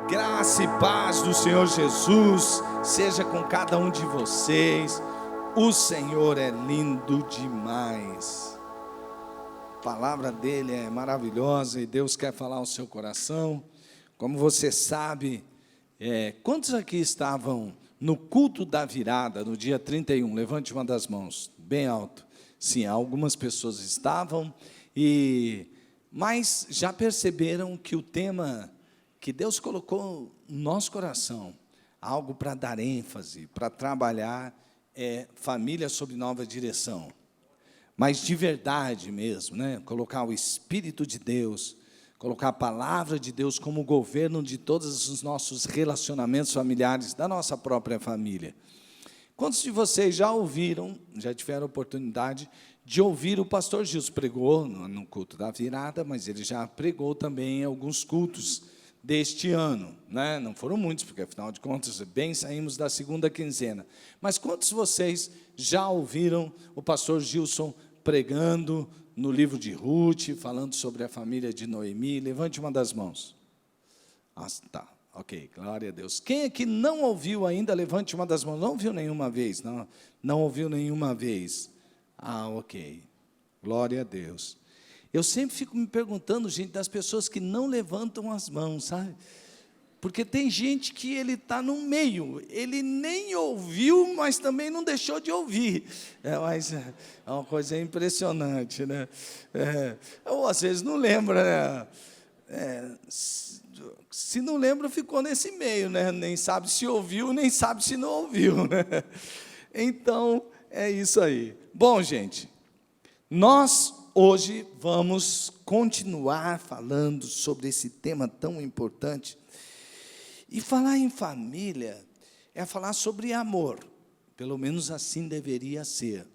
Graça e paz do Senhor Jesus seja com cada um de vocês. O Senhor é lindo demais. A palavra dele é maravilhosa e Deus quer falar ao seu coração. Como você sabe, quantos aqui estavam no culto da virada, no dia 31? Levante uma das mãos, bem alto. Sim, algumas pessoas estavam, mas já perceberam que o tema que Deus colocou no nosso coração, algo para dar ênfase, para trabalhar, é família sob nova direção. Mas de verdade mesmo, né? Colocar o Espírito de Deus, colocar a palavra de Deus como governo de todos os nossos relacionamentos familiares, da nossa própria família. Quantos de vocês já ouviram, já tiveram oportunidade de ouvir o pastor Gilson? Pregou no culto da virada, mas ele já pregou também em alguns cultos deste ano, né? Não foram muitos, porque afinal de contas, bem saímos da segunda quinzena. Mas quantos de vocês já ouviram o pastor Gilson pregando no livro de Ruth, falando sobre a família de Noemi? Levante uma das mãos. Ah, tá, ok, glória a Deus. Quem aqui não ouviu ainda, levante uma das mãos. Não ouviu nenhuma vez? Não ouviu nenhuma vez? Ah, ok, glória a Deus. Eu sempre fico me perguntando, gente, das pessoas que não levantam as mãos, sabe? Porque tem gente que ele está no meio, ele nem ouviu, mas também não deixou de ouvir. Mas é uma coisa impressionante, né? Ou às vezes não lembra, né? Se não lembra, ficou nesse meio, né? Nem sabe se ouviu, nem sabe se não ouviu, né? Então, é isso aí. Bom, gente, nós hoje vamos continuar falando sobre esse tema tão importante. E falar em família é falar sobre amor, pelo menos assim deveria ser.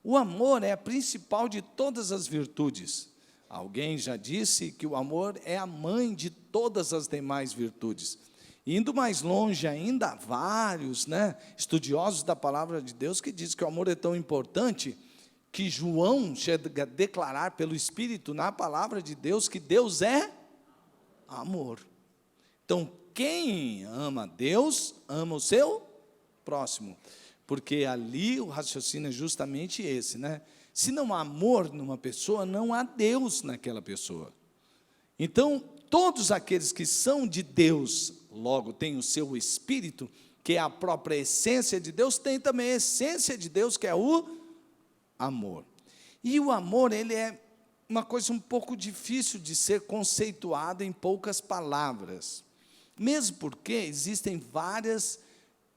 O amor é a principal de todas as virtudes. Alguém já disse que o amor é a mãe de todas as demais virtudes. Indo mais longe ainda, há vários, né, estudiosos da palavra de Deus que dizem que o amor é tão importante que João chega a declarar pelo Espírito na palavra de Deus que Deus é amor. Então, quem ama Deus, ama o seu próximo. Porque ali o raciocínio é justamente esse, né? Se não há amor numa pessoa, não há Deus naquela pessoa. Então, todos aqueles que são de Deus, logo têm o seu Espírito, que é a própria essência de Deus, tem também a essência de Deus, que é o amor. E o amor, ele é uma coisa um pouco difícil de ser conceituado em poucas palavras, mesmo porque existem várias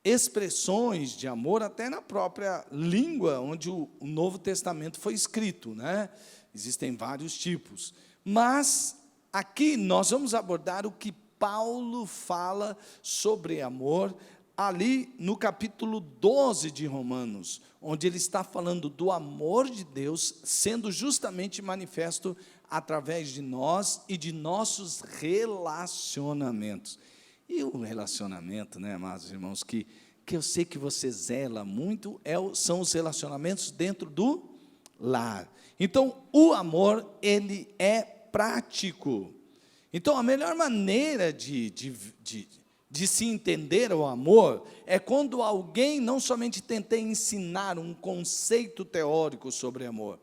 expressões de amor, até na própria língua onde o Novo Testamento foi escrito, né? Existem vários tipos, mas aqui nós vamos abordar o que Paulo fala sobre amor, ali no capítulo 12 de Romanos, onde ele está falando do amor de Deus sendo justamente manifesto através de nós e de nossos relacionamentos. E o relacionamento, né, amados irmãos, que eu sei que você zela muito, são os relacionamentos dentro do lar. Então, o amor, ele é prático. Então, a melhor maneira de se entender o amor é quando alguém não somente tenta ensinar um conceito teórico sobre amor,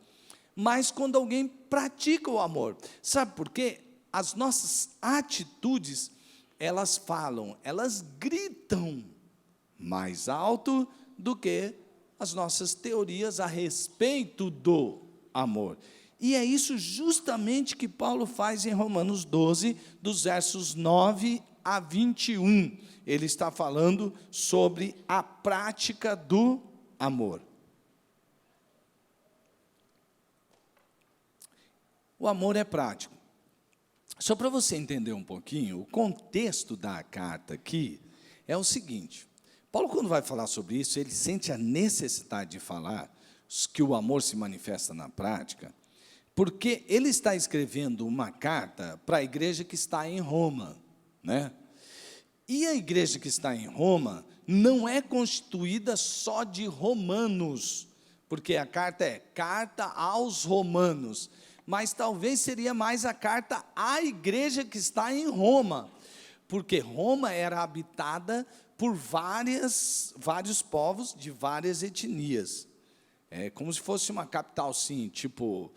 mas quando alguém pratica o amor. Sabe por quê? As nossas atitudes, elas falam, elas gritam mais alto do que as nossas teorias a respeito do amor. E é isso justamente que Paulo faz em Romanos 12, dos versos 9 a 21, ele está falando sobre a prática do amor. O amor é prático. Só para você entender um pouquinho, o contexto da carta aqui é o seguinte: Paulo, quando vai falar sobre isso, ele sente a necessidade de falar que o amor se manifesta na prática, porque ele está escrevendo uma carta para a igreja que está em Roma, né? E a igreja que está em Roma não é constituída só de romanos, porque a carta é carta aos romanos, mas talvez seria mais a carta à igreja que está em Roma, porque Roma era habitada por vários povos de várias etnias. É como se fosse uma capital, sim, tipo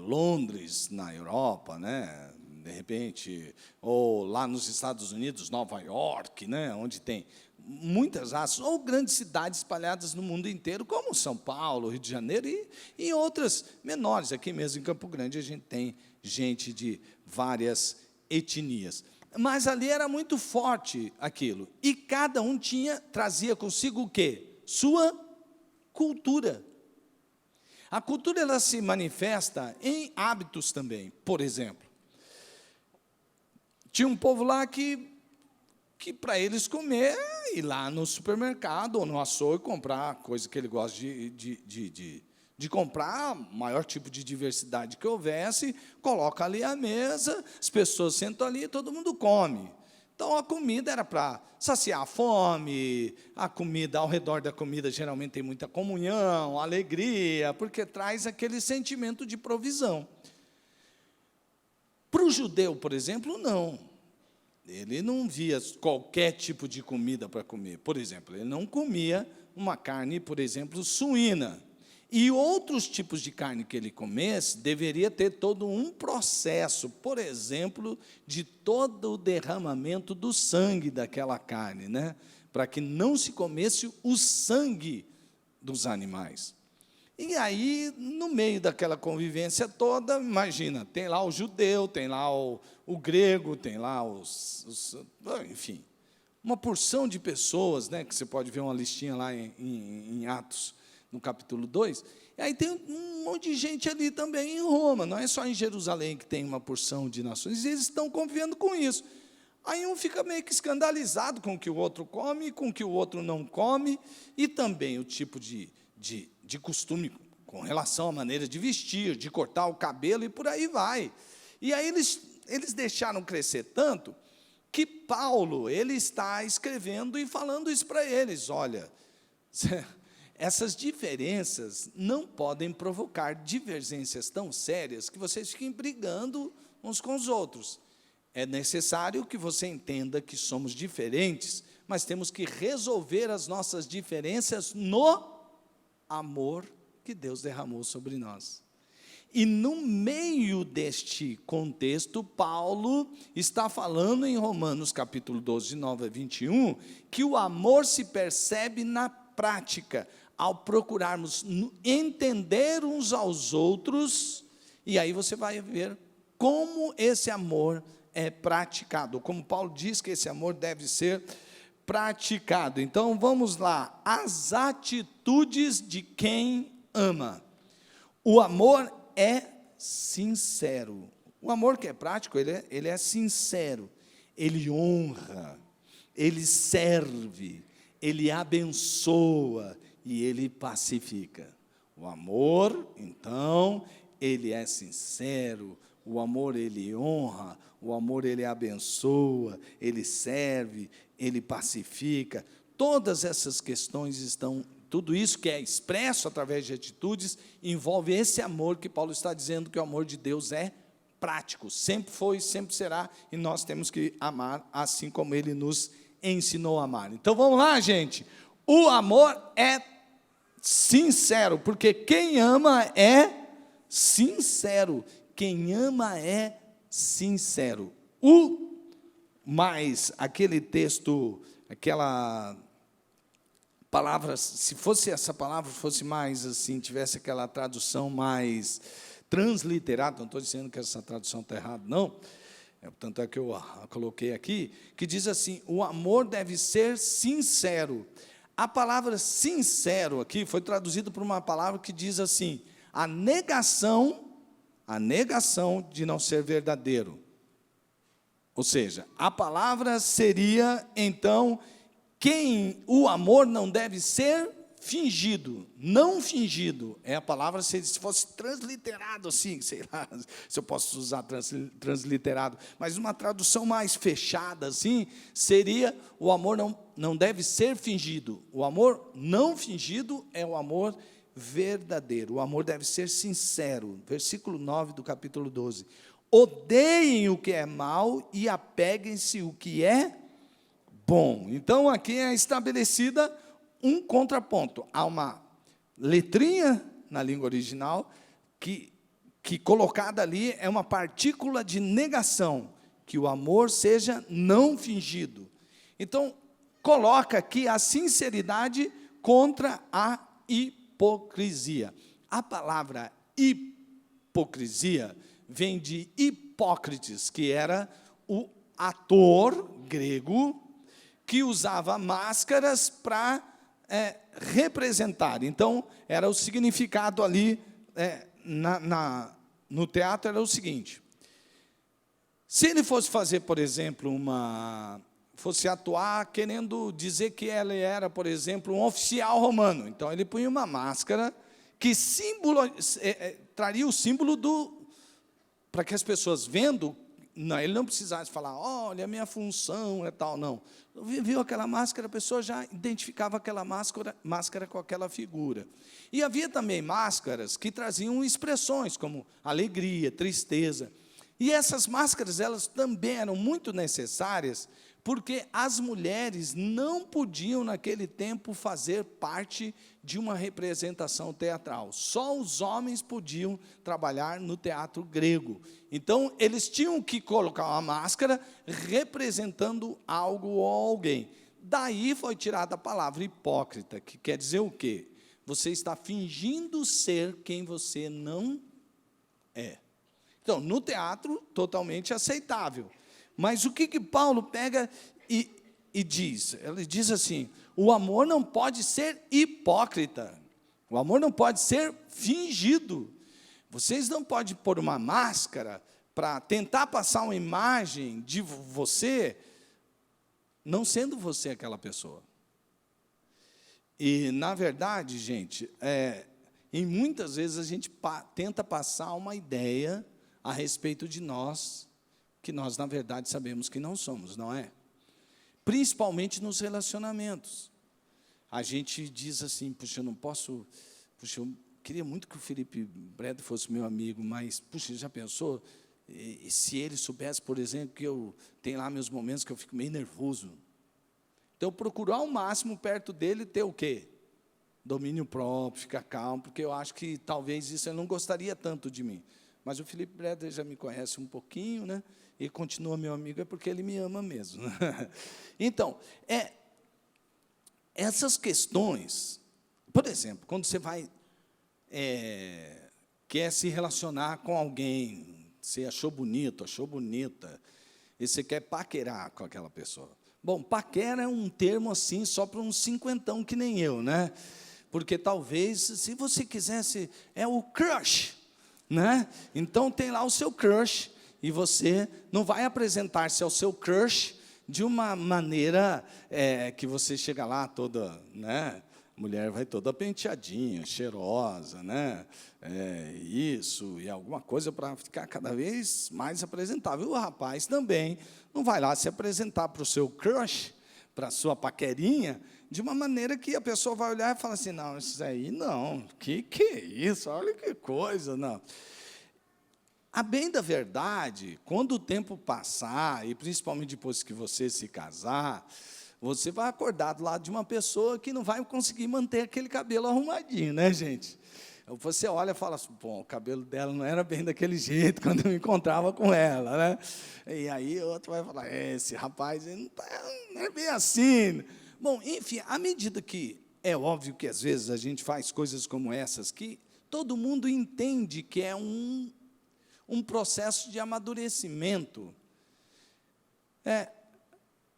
Londres, na Europa, né? De repente, ou lá nos Estados Unidos, Nova York, né? Onde tem muitas raças, ou grandes cidades espalhadas no mundo inteiro, como São Paulo, Rio de Janeiro e outras menores. Aqui mesmo em Campo Grande a gente tem gente de várias etnias. Mas ali era muito forte aquilo. E cada um trazia consigo o quê? Sua cultura. A cultura ela se manifesta em hábitos também. Por exemplo, tinha um povo lá que para eles comer, ir lá no supermercado ou no açougue comprar coisa que ele gosta de comprar, maior tipo de diversidade que houvesse, coloca ali a mesa, as pessoas sentam ali e todo mundo come. Então, a comida era para saciar a fome, a comida, ao redor da comida, geralmente tem muita comunhão, alegria, porque traz aquele sentimento de provisão. Para o judeu, por exemplo, não. Ele não via qualquer tipo de comida para comer. Por exemplo, ele não comia uma carne, por exemplo, suína. E outros tipos de carne que ele comesse, deveria ter todo um processo, por exemplo, de todo o derramamento do sangue daquela carne, né? Para que não se comesse o sangue dos animais. E aí, no meio daquela convivência toda, imagina, tem lá o judeu, tem lá o grego, tem lá enfim, uma porção de pessoas, né, que você pode ver uma listinha lá em Atos, no capítulo 2, e aí tem um monte de gente ali também em Roma, não é só em Jerusalém que tem uma porção de nações, e eles estão convivendo com isso. Aí um fica meio que escandalizado com o que o outro come, com o que o outro não come, e também o tipo de costume com relação à maneira de vestir, de cortar o cabelo e por aí vai. E aí eles deixaram crescer tanto que Paulo ele está escrevendo e falando isso para eles. Olha, essas diferenças não podem provocar divergências tão sérias que vocês fiquem brigando uns com os outros. É necessário que você entenda que somos diferentes, mas temos que resolver as nossas diferenças no amor que Deus derramou sobre nós. E no meio deste contexto, Paulo está falando em Romanos capítulo 12, de 9 a 21, que o amor se percebe na prática, ao procurarmos entender uns aos outros, e aí você vai ver como esse amor é praticado, como Paulo diz que esse amor deve ser praticado. Então, vamos lá, as atitudes de quem ama. O amor é sincero. O amor que é prático, ele é sincero. Ele honra, ele serve, ele abençoa e ele pacifica. O amor, então, ele é sincero. O amor, ele honra. O amor, ele abençoa, ele serve, ele pacifica. Todas essas questões estão, tudo isso que é expresso através de atitudes, envolve esse amor que Paulo está dizendo que o amor de Deus é prático. Sempre foi, sempre será, e nós temos que amar assim como ele nos ensinou a amar. Então, vamos lá, gente. O amor é sincero, porque quem ama é sincero. Quem ama é sincero. Mas aquele texto, aquela palavra, se fosse essa palavra, fosse mais assim, tivesse aquela tradução mais transliterada, não estou dizendo que essa tradução está errada, não, tanto é que eu a coloquei aqui, que diz assim, o amor deve ser sincero. A palavra sincero aqui foi traduzida por uma palavra que diz assim, a negação de não ser verdadeiro. Ou seja, a palavra seria, então, o amor não deve ser fingido, não fingido. É a palavra, se fosse transliterado assim, sei lá, se eu posso usar transliterado, mas uma tradução mais fechada assim, seria, o amor não deve ser fingido. O amor não fingido é o amor verdadeiro. O amor deve ser sincero. Versículo 9 do capítulo 12. odeiem o que é mal e apeguem-se o que é bom. Então, aqui é estabelecida um contraponto. Há uma letrinha na língua original que colocada ali é uma partícula de negação, que o amor seja não fingido. Então, coloca aqui a sinceridade contra a hipocrisia. A palavra hipocrisia vem de Hipócrates, que era o ator grego que usava máscaras para representar. Então, era o significado ali no teatro, era o seguinte: se ele fosse fazer, por exemplo, fosse atuar querendo dizer que ele era, por exemplo, um oficial romano, então ele punha uma máscara que traria o símbolo para que as pessoas vendo, ele não precisasse falar, olha, a minha função é tal, não. Viu aquela máscara, a pessoa já identificava aquela máscara com aquela figura. E havia também máscaras que traziam expressões, como alegria, tristeza. E essas máscaras, elas também eram muito necessárias, porque as mulheres não podiam, naquele tempo, fazer parte de uma representação teatral. Só os homens podiam trabalhar no teatro grego. Então, eles tinham que colocar uma máscara representando algo ou alguém. Daí foi tirada a palavra hipócrita, que quer dizer o quê? Você está fingindo ser quem você não é. Então, no teatro, totalmente aceitável. Mas o que Paulo pega e diz? Ele diz assim, o amor não pode ser hipócrita. O amor não pode ser fingido. Vocês não podem pôr uma máscara para tentar passar uma imagem de você, não sendo você aquela pessoa. E, na verdade, gente, em muitas vezes a gente tenta passar uma ideia a respeito de nós, que nós, na verdade, sabemos que não somos, não é? Principalmente nos relacionamentos. A gente diz assim, puxa, eu não posso... Puxa, eu queria muito que o Felipe Breda fosse meu amigo, mas, puxa, já pensou? E se ele soubesse, por exemplo, que eu tenho lá meus momentos que eu fico meio nervoso. Então, eu procuro ao máximo perto dele ter o quê? Domínio próprio, ficar calmo, porque eu acho que talvez isso ele não gostaria tanto de mim. Mas o Felipe Breda já me conhece um pouquinho, né? E continua meu amigo, é porque ele me ama mesmo. Então, essas questões, por exemplo, quando você vai, quer se relacionar com alguém, você achou bonito, achou bonita, e você quer paquerar com aquela pessoa. Bom, paquera é um termo assim, só para uns cinquentão que nem eu, né? Porque talvez, se você quisesse, é o crush, né? Então, tem lá o seu crush, e você não vai apresentar-se ao seu crush de uma maneira que você chega lá toda, né? A mulher vai toda penteadinha, cheirosa, né? Isso, e alguma coisa para ficar cada vez mais apresentável. O rapaz também não vai lá se apresentar para o seu crush, para a sua paquerinha, de uma maneira que a pessoa vai olhar e falar assim, não, isso aí não, que é isso? Olha que coisa, não. A bem da verdade, quando o tempo passar, e principalmente depois que você se casar, você vai acordar do lado de uma pessoa que não vai conseguir manter aquele cabelo arrumadinho, né, gente? Você olha e fala assim, bom, o cabelo dela não era bem daquele jeito quando eu me encontrava com ela, né? E aí o outro vai falar, esse rapaz não é bem assim. Bom, enfim, à medida que, é óbvio que às vezes a gente faz coisas como essas, que todo mundo entende que é um processo de amadurecimento.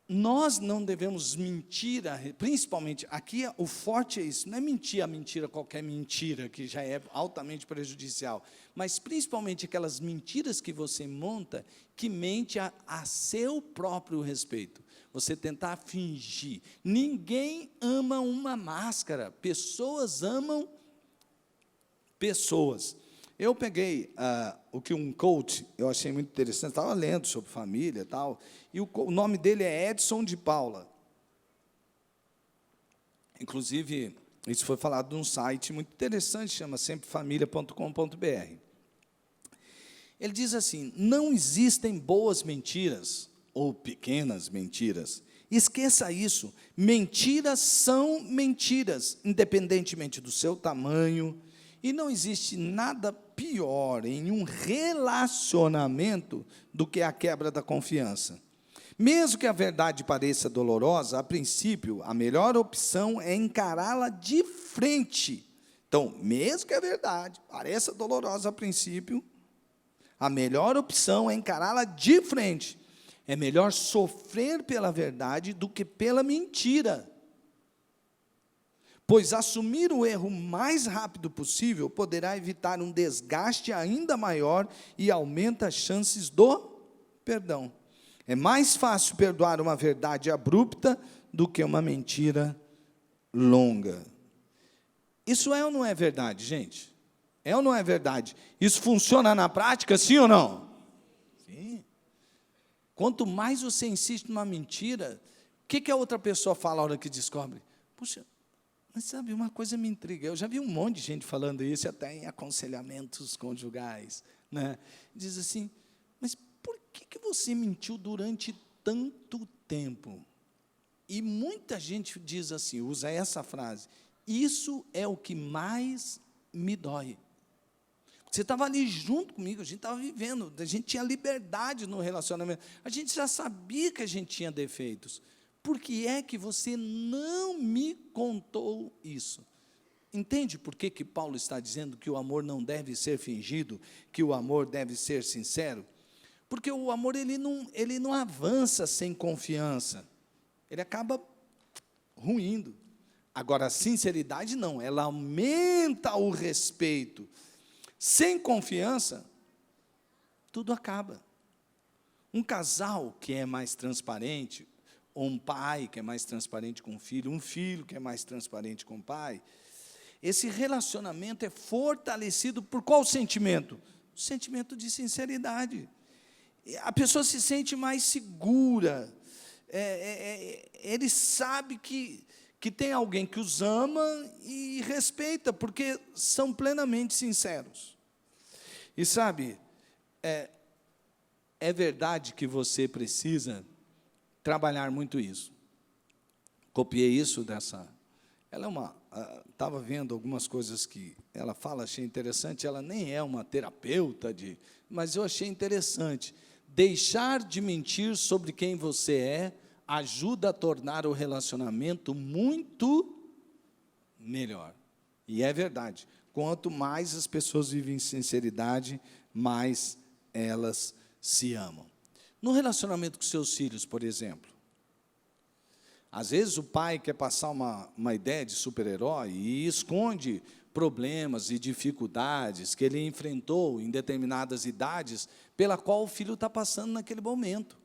Nós não devemos mentir, principalmente, aqui o forte é isso, não é mentir a mentira, qualquer mentira, que já é altamente prejudicial, mas principalmente aquelas mentiras que você monta, que mente a seu próprio respeito. Você tentar fingir. Ninguém ama uma máscara, pessoas amam pessoas. Eu peguei o que um coach, eu achei muito interessante, estava lendo sobre família e tal, e o nome dele é Edson de Paula. Inclusive, isso foi falado num site muito interessante, chama semprefamilia.com.br. Ele diz assim: não existem boas mentiras ou pequenas mentiras. Esqueça isso. Mentiras são mentiras, independentemente do seu tamanho. E não existe nada pior em um relacionamento do que a quebra da confiança. Mesmo que a verdade pareça dolorosa, a princípio, a melhor opção é encará-la de frente. Então, mesmo que a verdade pareça dolorosa a princípio, a melhor opção é encará-la de frente. É melhor sofrer pela verdade do que pela mentira. Pois assumir o erro o mais rápido possível poderá evitar um desgaste ainda maior e aumenta as chances do perdão. É mais fácil perdoar uma verdade abrupta do que uma mentira longa. Isso é ou não é verdade, gente? É ou não é verdade? Isso funciona na prática, sim ou não? Sim. Quanto mais você insiste numa mentira, o que a outra pessoa fala na hora que descobre? Puxa, mas sabe, uma coisa me intriga. Eu já vi um monte de gente falando isso, até em aconselhamentos conjugais, né? Diz assim: mas por que você mentiu durante tanto tempo? E muita gente diz assim, usa essa frase: isso é o que mais me dói. Você estava ali junto comigo, a gente estava vivendo, a gente tinha liberdade no relacionamento, a gente já sabia que a gente tinha defeitos. Por que é que você não me contou isso? Entende por que Paulo está dizendo que o amor não deve ser fingido, que o amor deve ser sincero? Porque o amor ele não avança sem confiança, ele acaba ruindo. Agora, a sinceridade não, ela aumenta o respeito. Sem confiança, tudo acaba. Um casal que é mais transparente, ou um pai que é mais transparente com o filho, um filho que é mais transparente com o pai, esse relacionamento é fortalecido por qual sentimento? O sentimento de sinceridade. A pessoa se sente mais segura, ele sabe que tem alguém que os ama e respeita, porque são plenamente sinceros. E sabe, é verdade que você precisa trabalhar muito isso. Copiei isso dessa... Ela estava vendo algumas coisas que ela fala, achei interessante, ela nem é uma terapeuta, mas eu achei interessante. Deixar de mentir sobre quem você é ajuda a tornar o relacionamento muito melhor. E é verdade. Quanto mais as pessoas vivem em sinceridade, mais elas se amam. No relacionamento com seus filhos, por exemplo, às vezes o pai quer passar uma ideia de super-herói e esconde problemas e dificuldades que ele enfrentou em determinadas idades, pela qual o filho está passando naquele momento.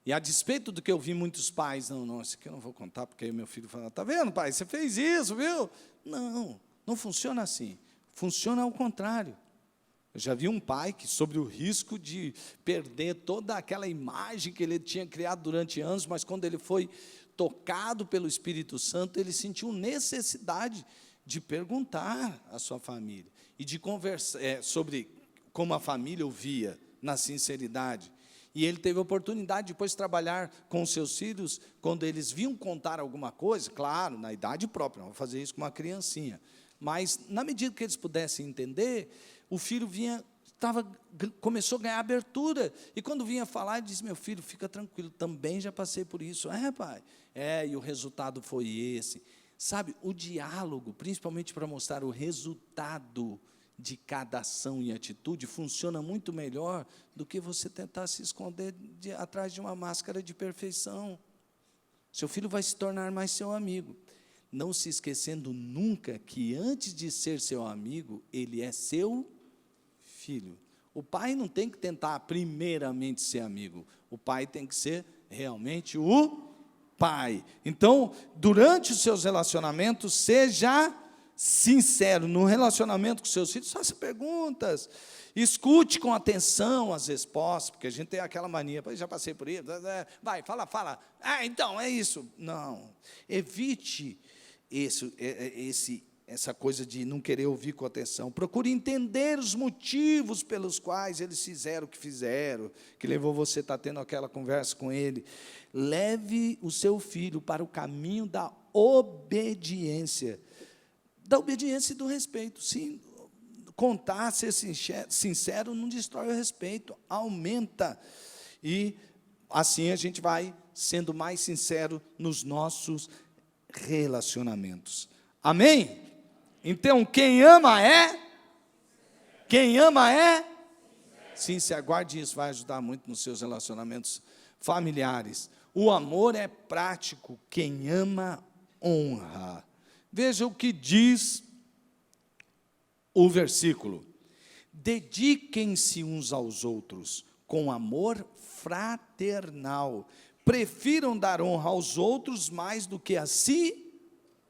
E a despeito do que eu vi muitos pais, não, isso aqui eu não vou contar, porque aí meu filho fala: está vendo, pai, você fez isso, viu? Não funciona assim. Funciona ao contrário. Eu já vi um pai que, sobre o risco de perder toda aquela imagem que ele tinha criado durante anos, mas quando ele foi tocado pelo Espírito Santo, ele sentiu necessidade de perguntar à sua família e de conversar sobre como a família o via na sinceridade. E ele teve a oportunidade depois de trabalhar com os seus filhos, quando eles vinham contar alguma coisa, claro, na idade própria, não vou fazer isso com uma criancinha, mas na medida que eles pudessem entender, o filho começou a ganhar abertura, e quando vinha falar, ele disse: meu filho, fica tranquilo, também já passei por isso. Pai, e o resultado foi esse. Sabe, o diálogo, principalmente para mostrar o resultado de cada ação e atitude, funciona muito melhor do que você tentar se esconder atrás de uma máscara de perfeição. Seu filho vai se tornar mais seu amigo, não se esquecendo nunca que, antes de ser seu amigo, ele é seu filho. O pai não tem que tentar primeiramente ser amigo, o pai tem que ser realmente o pai. Então, durante os seus relacionamentos, seja sincero. No relacionamento com seus filhos, faça perguntas, escute com atenção as respostas, porque a gente tem aquela mania: já passei por isso, vai, fala, então, é isso. Não, evite essa coisa de não querer ouvir com atenção. Procure entender os motivos pelos quais eles fizeram o que fizeram, que levou você a estar tendo aquela conversa com ele. Leve o seu filho para o caminho da obediência e do respeito. Sim, contar, ser sincero não destrói o respeito, aumenta. E assim a gente vai sendo mais sincero nos nossos relacionamentos. Amém? Então, quem ama é? Sim, se aguarde isso, vai ajudar muito nos seus relacionamentos familiares. O amor é prático, quem ama, honra. Veja o que diz o versículo. Dediquem-se uns aos outros com amor fraternal. Prefiram dar honra aos outros mais do que a si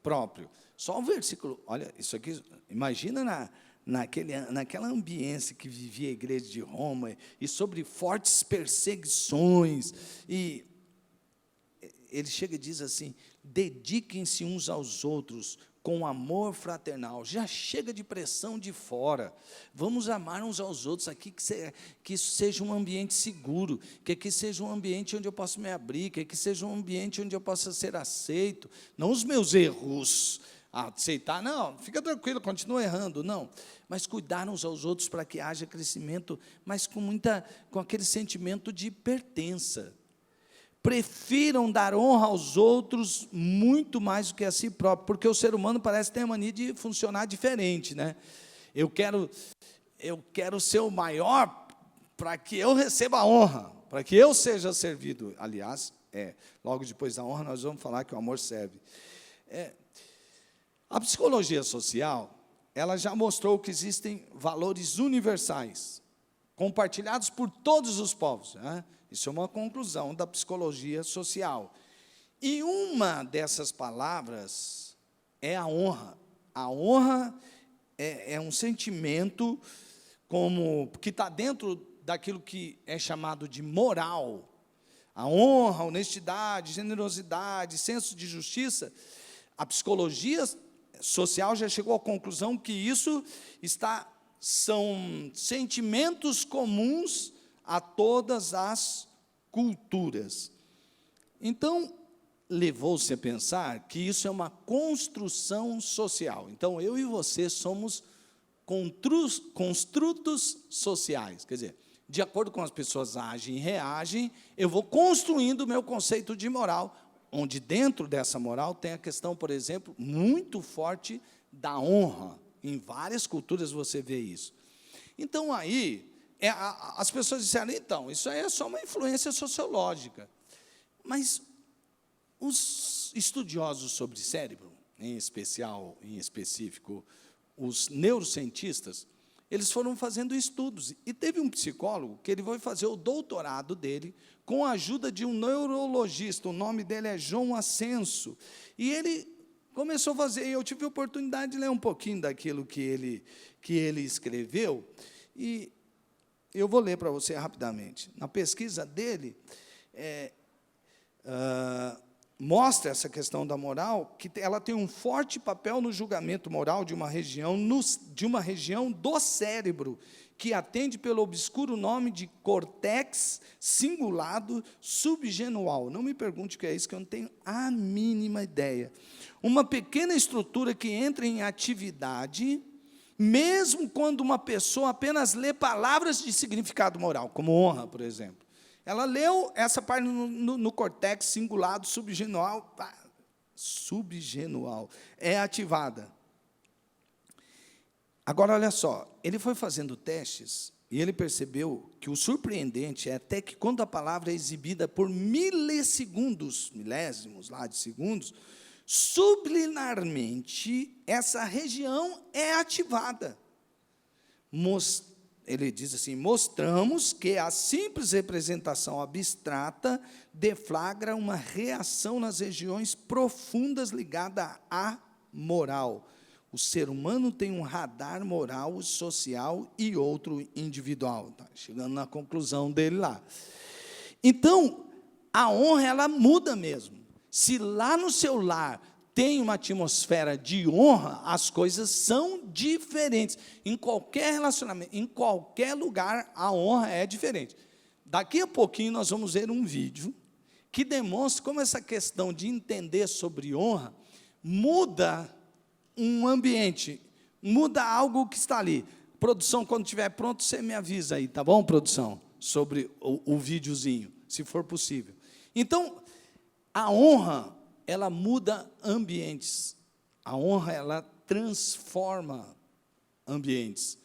próprio. Só um versículo, olha, isso aqui, imagina naquela ambiência que vivia a igreja de Roma, e sobre fortes perseguições, e ele chega e diz assim, dediquem-se uns aos outros com amor fraternal. Já chega de pressão de fora, vamos amar uns aos outros aqui, que isso seja um ambiente seguro, que aqui seja um ambiente onde eu possa me abrir, que aqui seja um ambiente onde eu possa ser aceito, não os meus erros, aceitar, não, fica tranquilo, continua errando, não, mas cuidar uns aos outros para que haja crescimento, mas com aquele sentimento de pertença. Prefiram dar honra aos outros muito mais do que a si próprio, porque o ser humano parece ter a mania de funcionar diferente, né? Eu quero ser o maior para que eu receba a honra, para que eu seja servido. Aliás, logo depois da honra nós vamos falar que o amor serve. A psicologia social, ela já mostrou que existem valores universais, compartilhados por todos os povos, né? Isso é uma conclusão da psicologia social. E uma dessas palavras é a honra. A honra é um sentimento que está dentro daquilo que é chamado de moral. A honra, a honestidade, generosidade, senso de justiça. A psicologia social já chegou à conclusão que isso são sentimentos comuns a todas as culturas. Então, levou-se a pensar que isso é uma construção social. Então, eu e você somos construtos sociais. Quer dizer, de acordo com as pessoas agem e reagem, eu vou construindo o meu conceito de moral, onde dentro dessa moral tem a questão, por exemplo, muito forte da honra. Em várias culturas você vê isso. Então, aí, as pessoas disseram, então, isso aí é só uma influência sociológica. Mas os estudiosos sobre cérebro, em específico, os neurocientistas, eles foram fazendo estudos. E teve um psicólogo que ele foi fazer o doutorado dele com a ajuda de um neurologista. O nome dele é João Ascenso. E ele começou a fazer, e eu tive a oportunidade de ler um pouquinho daquilo que ele escreveu, e eu vou ler para você rapidamente. Na pesquisa dele, mostra essa questão da moral, que ela tem um forte papel no julgamento moral de uma região do cérebro, que atende pelo obscuro nome de córtex cingulado subgenual. Não me pergunte o que é isso, que eu não tenho a mínima ideia. Uma pequena estrutura que entra em atividade, mesmo quando uma pessoa apenas lê palavras de significado moral, como honra, por exemplo. Ela leu essa parte no córtex cingulado subgenual, é ativada. Agora, olha só, ele foi fazendo testes e ele percebeu que o surpreendente é até que quando a palavra é exibida por milésimos de segundos, subliminarmente, essa região é ativada. Ele diz assim, mostramos que a simples representação abstrata deflagra uma reação nas regiões profundas ligada à moral. O ser humano tem um radar moral, social e outro individual. Tá chegando na conclusão dele lá. Então, a honra, ela muda mesmo. Se lá no seu lar tem uma atmosfera de honra, as coisas são diferentes. Em qualquer relacionamento, em qualquer lugar, a honra é diferente. Daqui a pouquinho nós vamos ver um vídeo que demonstra como essa questão de entender sobre honra muda um ambiente, muda algo que está ali. Produção, quando estiver pronto, você me avisa aí, tá bom, produção? Sobre o videozinho, se for possível. Então, a honra, ela muda ambientes. A honra, ela transforma ambientes.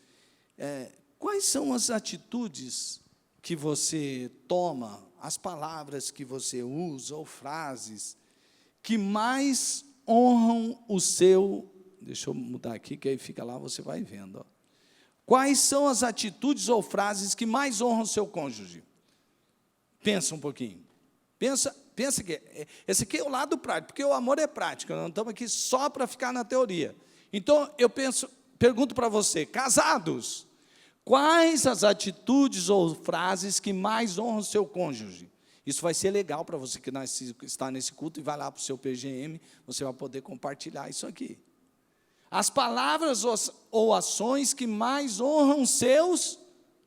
Quais são as atitudes que você toma, as palavras que você usa, ou frases, que mais honram o seu... Deixa eu mudar aqui, que aí fica lá, você vai vendo, ó. Quais são as atitudes ou frases que mais honram o seu cônjuge? Pensa um pouquinho. Pensa que esse aqui é o lado prático, porque o amor é prático, nós não estamos aqui só para ficar na teoria. Então, pergunto para você, casados, quais as atitudes ou frases que mais honram o seu cônjuge? Isso vai ser legal para você que está nesse culto e vai lá para o seu PGM, você vai poder compartilhar isso aqui. As palavras ou ações que mais honram seus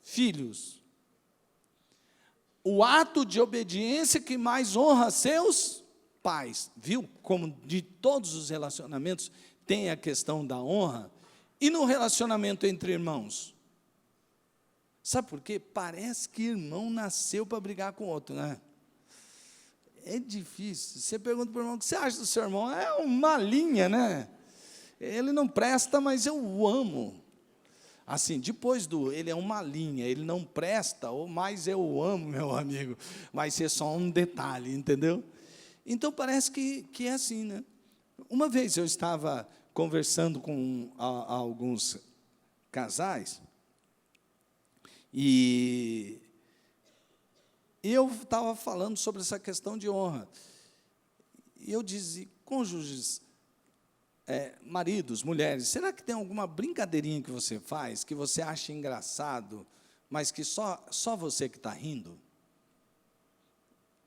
filhos. O ato de obediência que mais honra seus pais. Viu como de todos os relacionamentos tem a questão da honra? E no relacionamento entre irmãos? Sabe por quê? Parece que irmão nasceu para brigar com o outro, né? É difícil. Você pergunta para o irmão, o que você acha do seu irmão? É uma linha, né? Ele não presta, mas eu o amo. Assim, depois ele é uma linha, ele não presta, mas eu o amo, meu amigo. Vai ser só um detalhe, entendeu? Então, parece que é assim, né? Uma vez eu estava conversando com alguns casais, e eu estava falando sobre essa questão de honra. E eu dizia, cônjuges, maridos, mulheres, será que tem alguma brincadeirinha que você faz, que você acha engraçado, mas que só você que está rindo?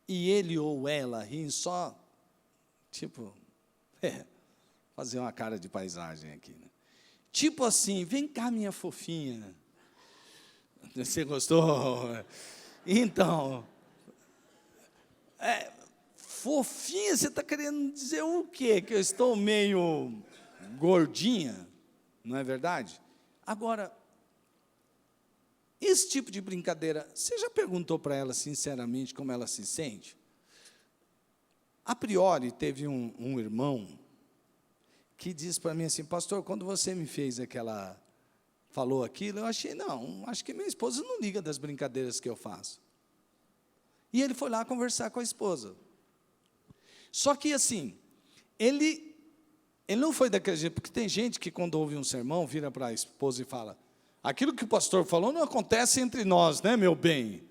E ele ou ela riem só, tipo, fazer uma cara de paisagem aqui, né? Tipo assim, vem cá, minha fofinha. Você gostou? Então, fofinha, você está querendo dizer o quê? Que eu estou meio gordinha, não é verdade? Agora, esse tipo de brincadeira, você já perguntou para ela sinceramente como ela se sente? A priori, teve um irmão que disse para mim assim, pastor, quando você me fez falou aquilo, eu achei, não, acho que minha esposa não liga das brincadeiras que eu faço. E ele foi lá conversar com a esposa. Só que, assim, ele não foi daquele jeito, porque tem gente que, quando ouve um sermão, vira para a esposa e fala, aquilo que o pastor falou não acontece entre nós, né, meu bem?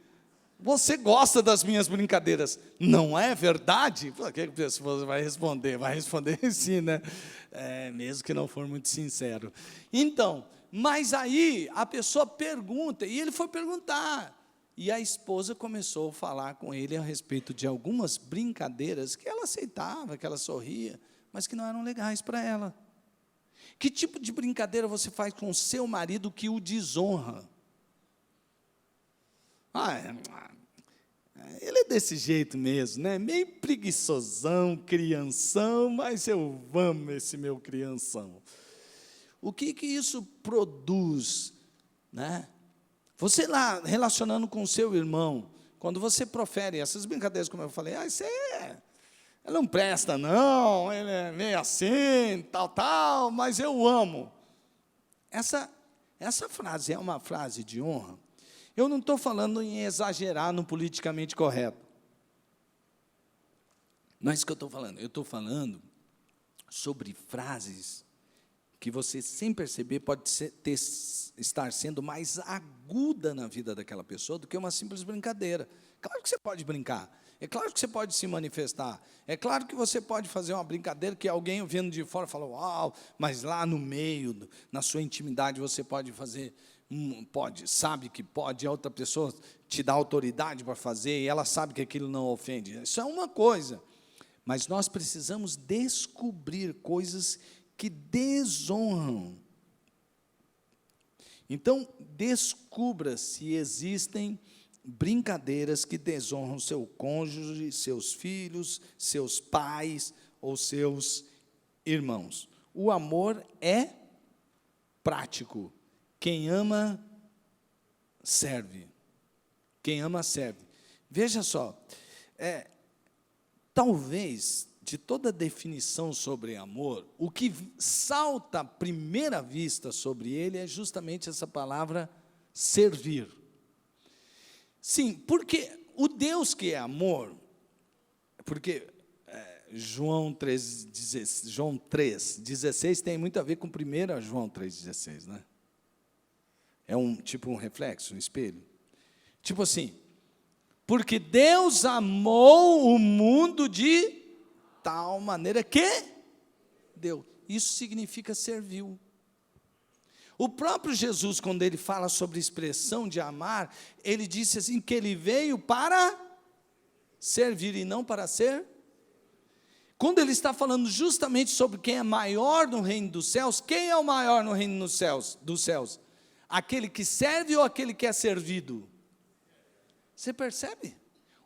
Você gosta das minhas brincadeiras, não é verdade? O que a esposa vai responder? Vai responder sim, né? Mesmo que não for muito sincero. Então, mas aí a pessoa pergunta, e ele foi perguntar, e a esposa começou a falar com ele a respeito de algumas brincadeiras que ela aceitava, que ela sorria, mas que não eram legais para ela. Que tipo de brincadeira você faz com o seu marido que o desonra? Ele é desse jeito mesmo, né? Meio preguiçosão, crianção, mas eu amo esse meu crianção. O que isso produz, né? Você lá, relacionando com o seu irmão, quando você profere essas brincadeiras, como eu falei, ele não presta não, ele é meio assim, tal, mas eu o amo. Essa frase é uma frase de honra. Eu não estou falando em exagerar no politicamente correto. Não é isso que eu estou falando. Eu estou falando sobre frases que você, sem perceber, pode estar sendo mais aguda na vida daquela pessoa do que uma simples brincadeira. Claro que você pode brincar, é claro que você pode se manifestar, é claro que você pode fazer uma brincadeira que alguém vendo de fora fala, uau, mas lá no meio, na sua intimidade, você pode fazer, sabe que pode, a outra pessoa te dá autoridade para fazer, e ela sabe que aquilo não ofende. Isso é uma coisa. Mas nós precisamos descobrir coisas que desonram. Então, descubra se existem brincadeiras que desonram seu cônjuge, seus filhos, seus pais ou seus irmãos. O amor é prático. Quem ama, serve. Quem ama, serve. Veja só, talvez, de toda a definição sobre amor, o que salta à primeira vista sobre ele é justamente essa palavra servir. Sim, porque o Deus que é amor, porque João 3,16 tem muito a ver com 1 João 3,16, né? É tipo um reflexo, um espelho. Tipo assim, porque Deus amou o mundo de tal maneira que deu. Isso significa serviu. O próprio Jesus, quando ele fala sobre a expressão de amar, ele disse assim, que ele veio para servir e não para ser. Quando ele está falando justamente sobre quem é maior no reino dos céus, quem é o maior no reino dos céus? Aquele que serve ou aquele que é servido? Você percebe?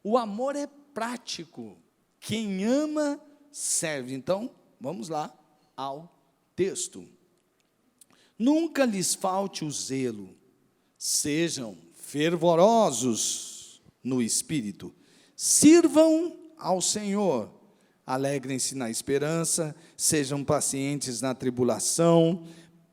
O amor é prático. Quem ama, serve. Então, vamos lá ao texto. Nunca lhes falte o zelo, sejam fervorosos no espírito, sirvam ao Senhor, alegrem-se na esperança, sejam pacientes na tribulação,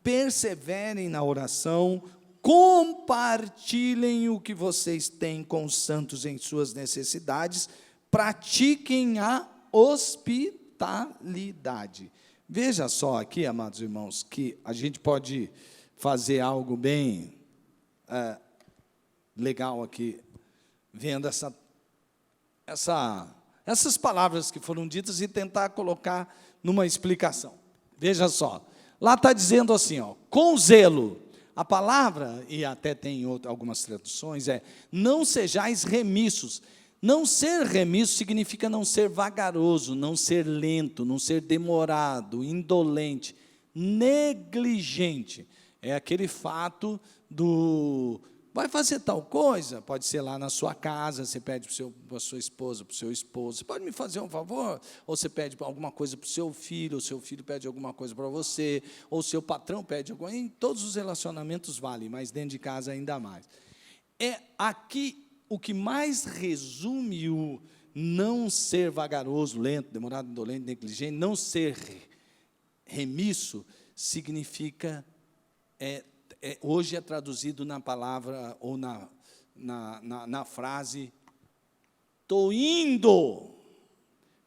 perseverem na oração, compartilhem o que vocês têm com os santos em suas necessidades, pratiquem a hospitalidade. Veja só aqui, amados irmãos, que a gente pode fazer algo bem legal aqui, vendo essas palavras que foram ditas e tentar colocar numa explicação. Veja só, lá está dizendo assim, ó, com zelo. A palavra, e até tem algumas traduções, não sejais remissos. Não ser remisso significa não ser vagaroso, não ser lento, não ser demorado, indolente, negligente. É aquele fato vai fazer tal coisa, pode ser lá na sua casa, você pede para a sua esposa, para o seu esposo, você pode me fazer um favor? Ou você pede alguma coisa para o seu filho pede alguma coisa para você, ou seu patrão pede alguma coisa, em todos os relacionamentos vale, mas dentro de casa ainda mais. Aqui, o que mais resume o não ser vagaroso, lento, demorado, indolente, negligente, não ser remisso, significa, hoje é traduzido na palavra, ou na frase, estou indo,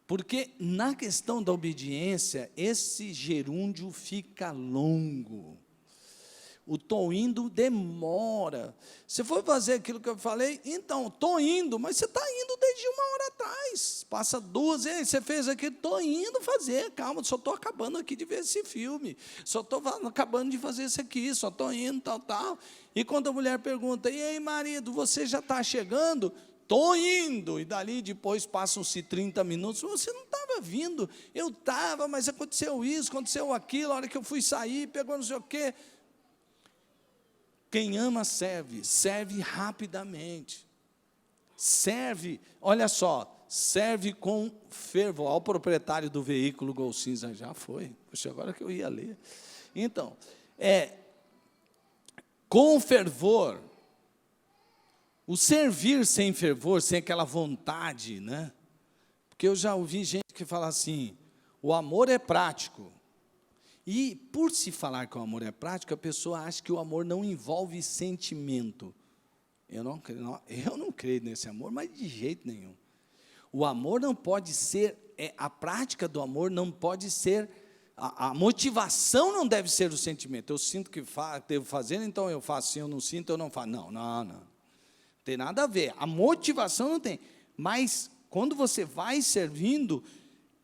porque na questão da obediência, esse gerúndio fica longo. O estou indo demora. Se for fazer aquilo que eu falei, então, estou indo, mas você está indo desde 1 hora atrás. Passa 2, você fez aquilo, estou indo fazer, calma, só estou acabando aqui de ver esse filme, só estou acabando de fazer isso aqui, só estou indo, tal. E quando a mulher pergunta, e aí, marido, você já está chegando? Estou indo. E dali depois passam-se 30 minutos, você não estava vindo. Eu estava, mas aconteceu isso, aconteceu aquilo, a hora que eu fui sair, pegou não sei o quê. Quem ama serve rapidamente. Serve, olha só, serve com fervor. Olha o proprietário do veículo Gol Cinza, já foi. Poxa, agora que eu ia ler. Então, com fervor, o servir sem fervor, sem aquela vontade, né? Porque eu já ouvi gente que fala assim, o amor é prático. E, por se falar que o amor é prático, a pessoa acha que o amor não envolve sentimento. Eu não creio nesse amor, mas de jeito nenhum. O amor não pode ser, a prática do amor não pode ser, a motivação não deve ser o sentimento. Eu sinto que devo fazer, então eu faço. Se eu não sinto, eu não faço. Não tem nada a ver. A motivação não tem. Mas, quando você vai servindo,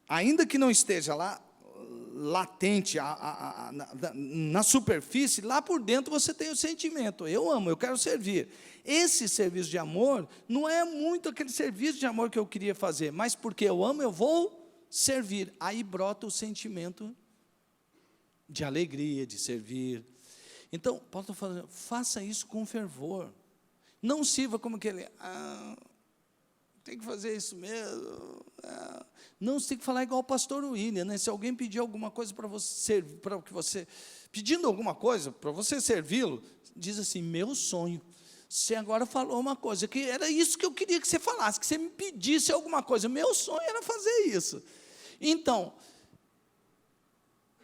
ainda que não esteja lá, latente, na superfície, lá por dentro você tem o sentimento, eu amo, eu quero servir. Esse serviço de amor não é muito aquele serviço de amor que eu queria fazer, mas porque eu amo, eu vou servir. Aí brota o sentimento de alegria, de servir. Então, Paulo está falando, faça isso com fervor. Não sirva como aquele, tem que fazer isso mesmo. Não, você tem que falar igual o pastor William, né? Se alguém pedir alguma coisa para você, pedindo alguma coisa para você servi-lo, diz assim, meu sonho. Você agora falou uma coisa, que era isso que eu queria que você falasse, que você me pedisse alguma coisa. Meu sonho era fazer isso. Então,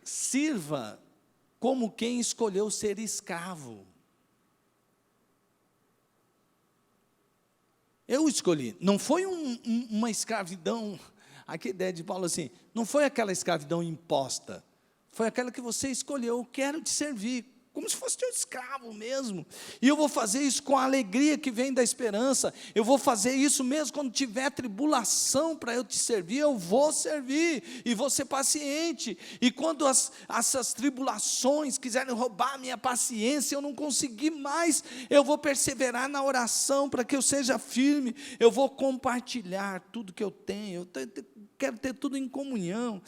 sirva como quem escolheu ser escravo. Eu escolhi, não foi uma escravidão, aqui a ideia de Paulo assim, não foi aquela escravidão imposta, foi aquela que você escolheu, eu quero te servir, como se fosse teu escravo mesmo, e eu vou fazer isso com a alegria que vem da esperança, eu vou fazer isso mesmo quando tiver tribulação para eu te servir, eu vou servir, e vou ser paciente, e quando essas tribulações quiserem roubar a minha paciência, eu não conseguir mais, eu vou perseverar na oração para que eu seja firme, eu vou compartilhar tudo que eu tenho, eu quero ter tudo em comunhão,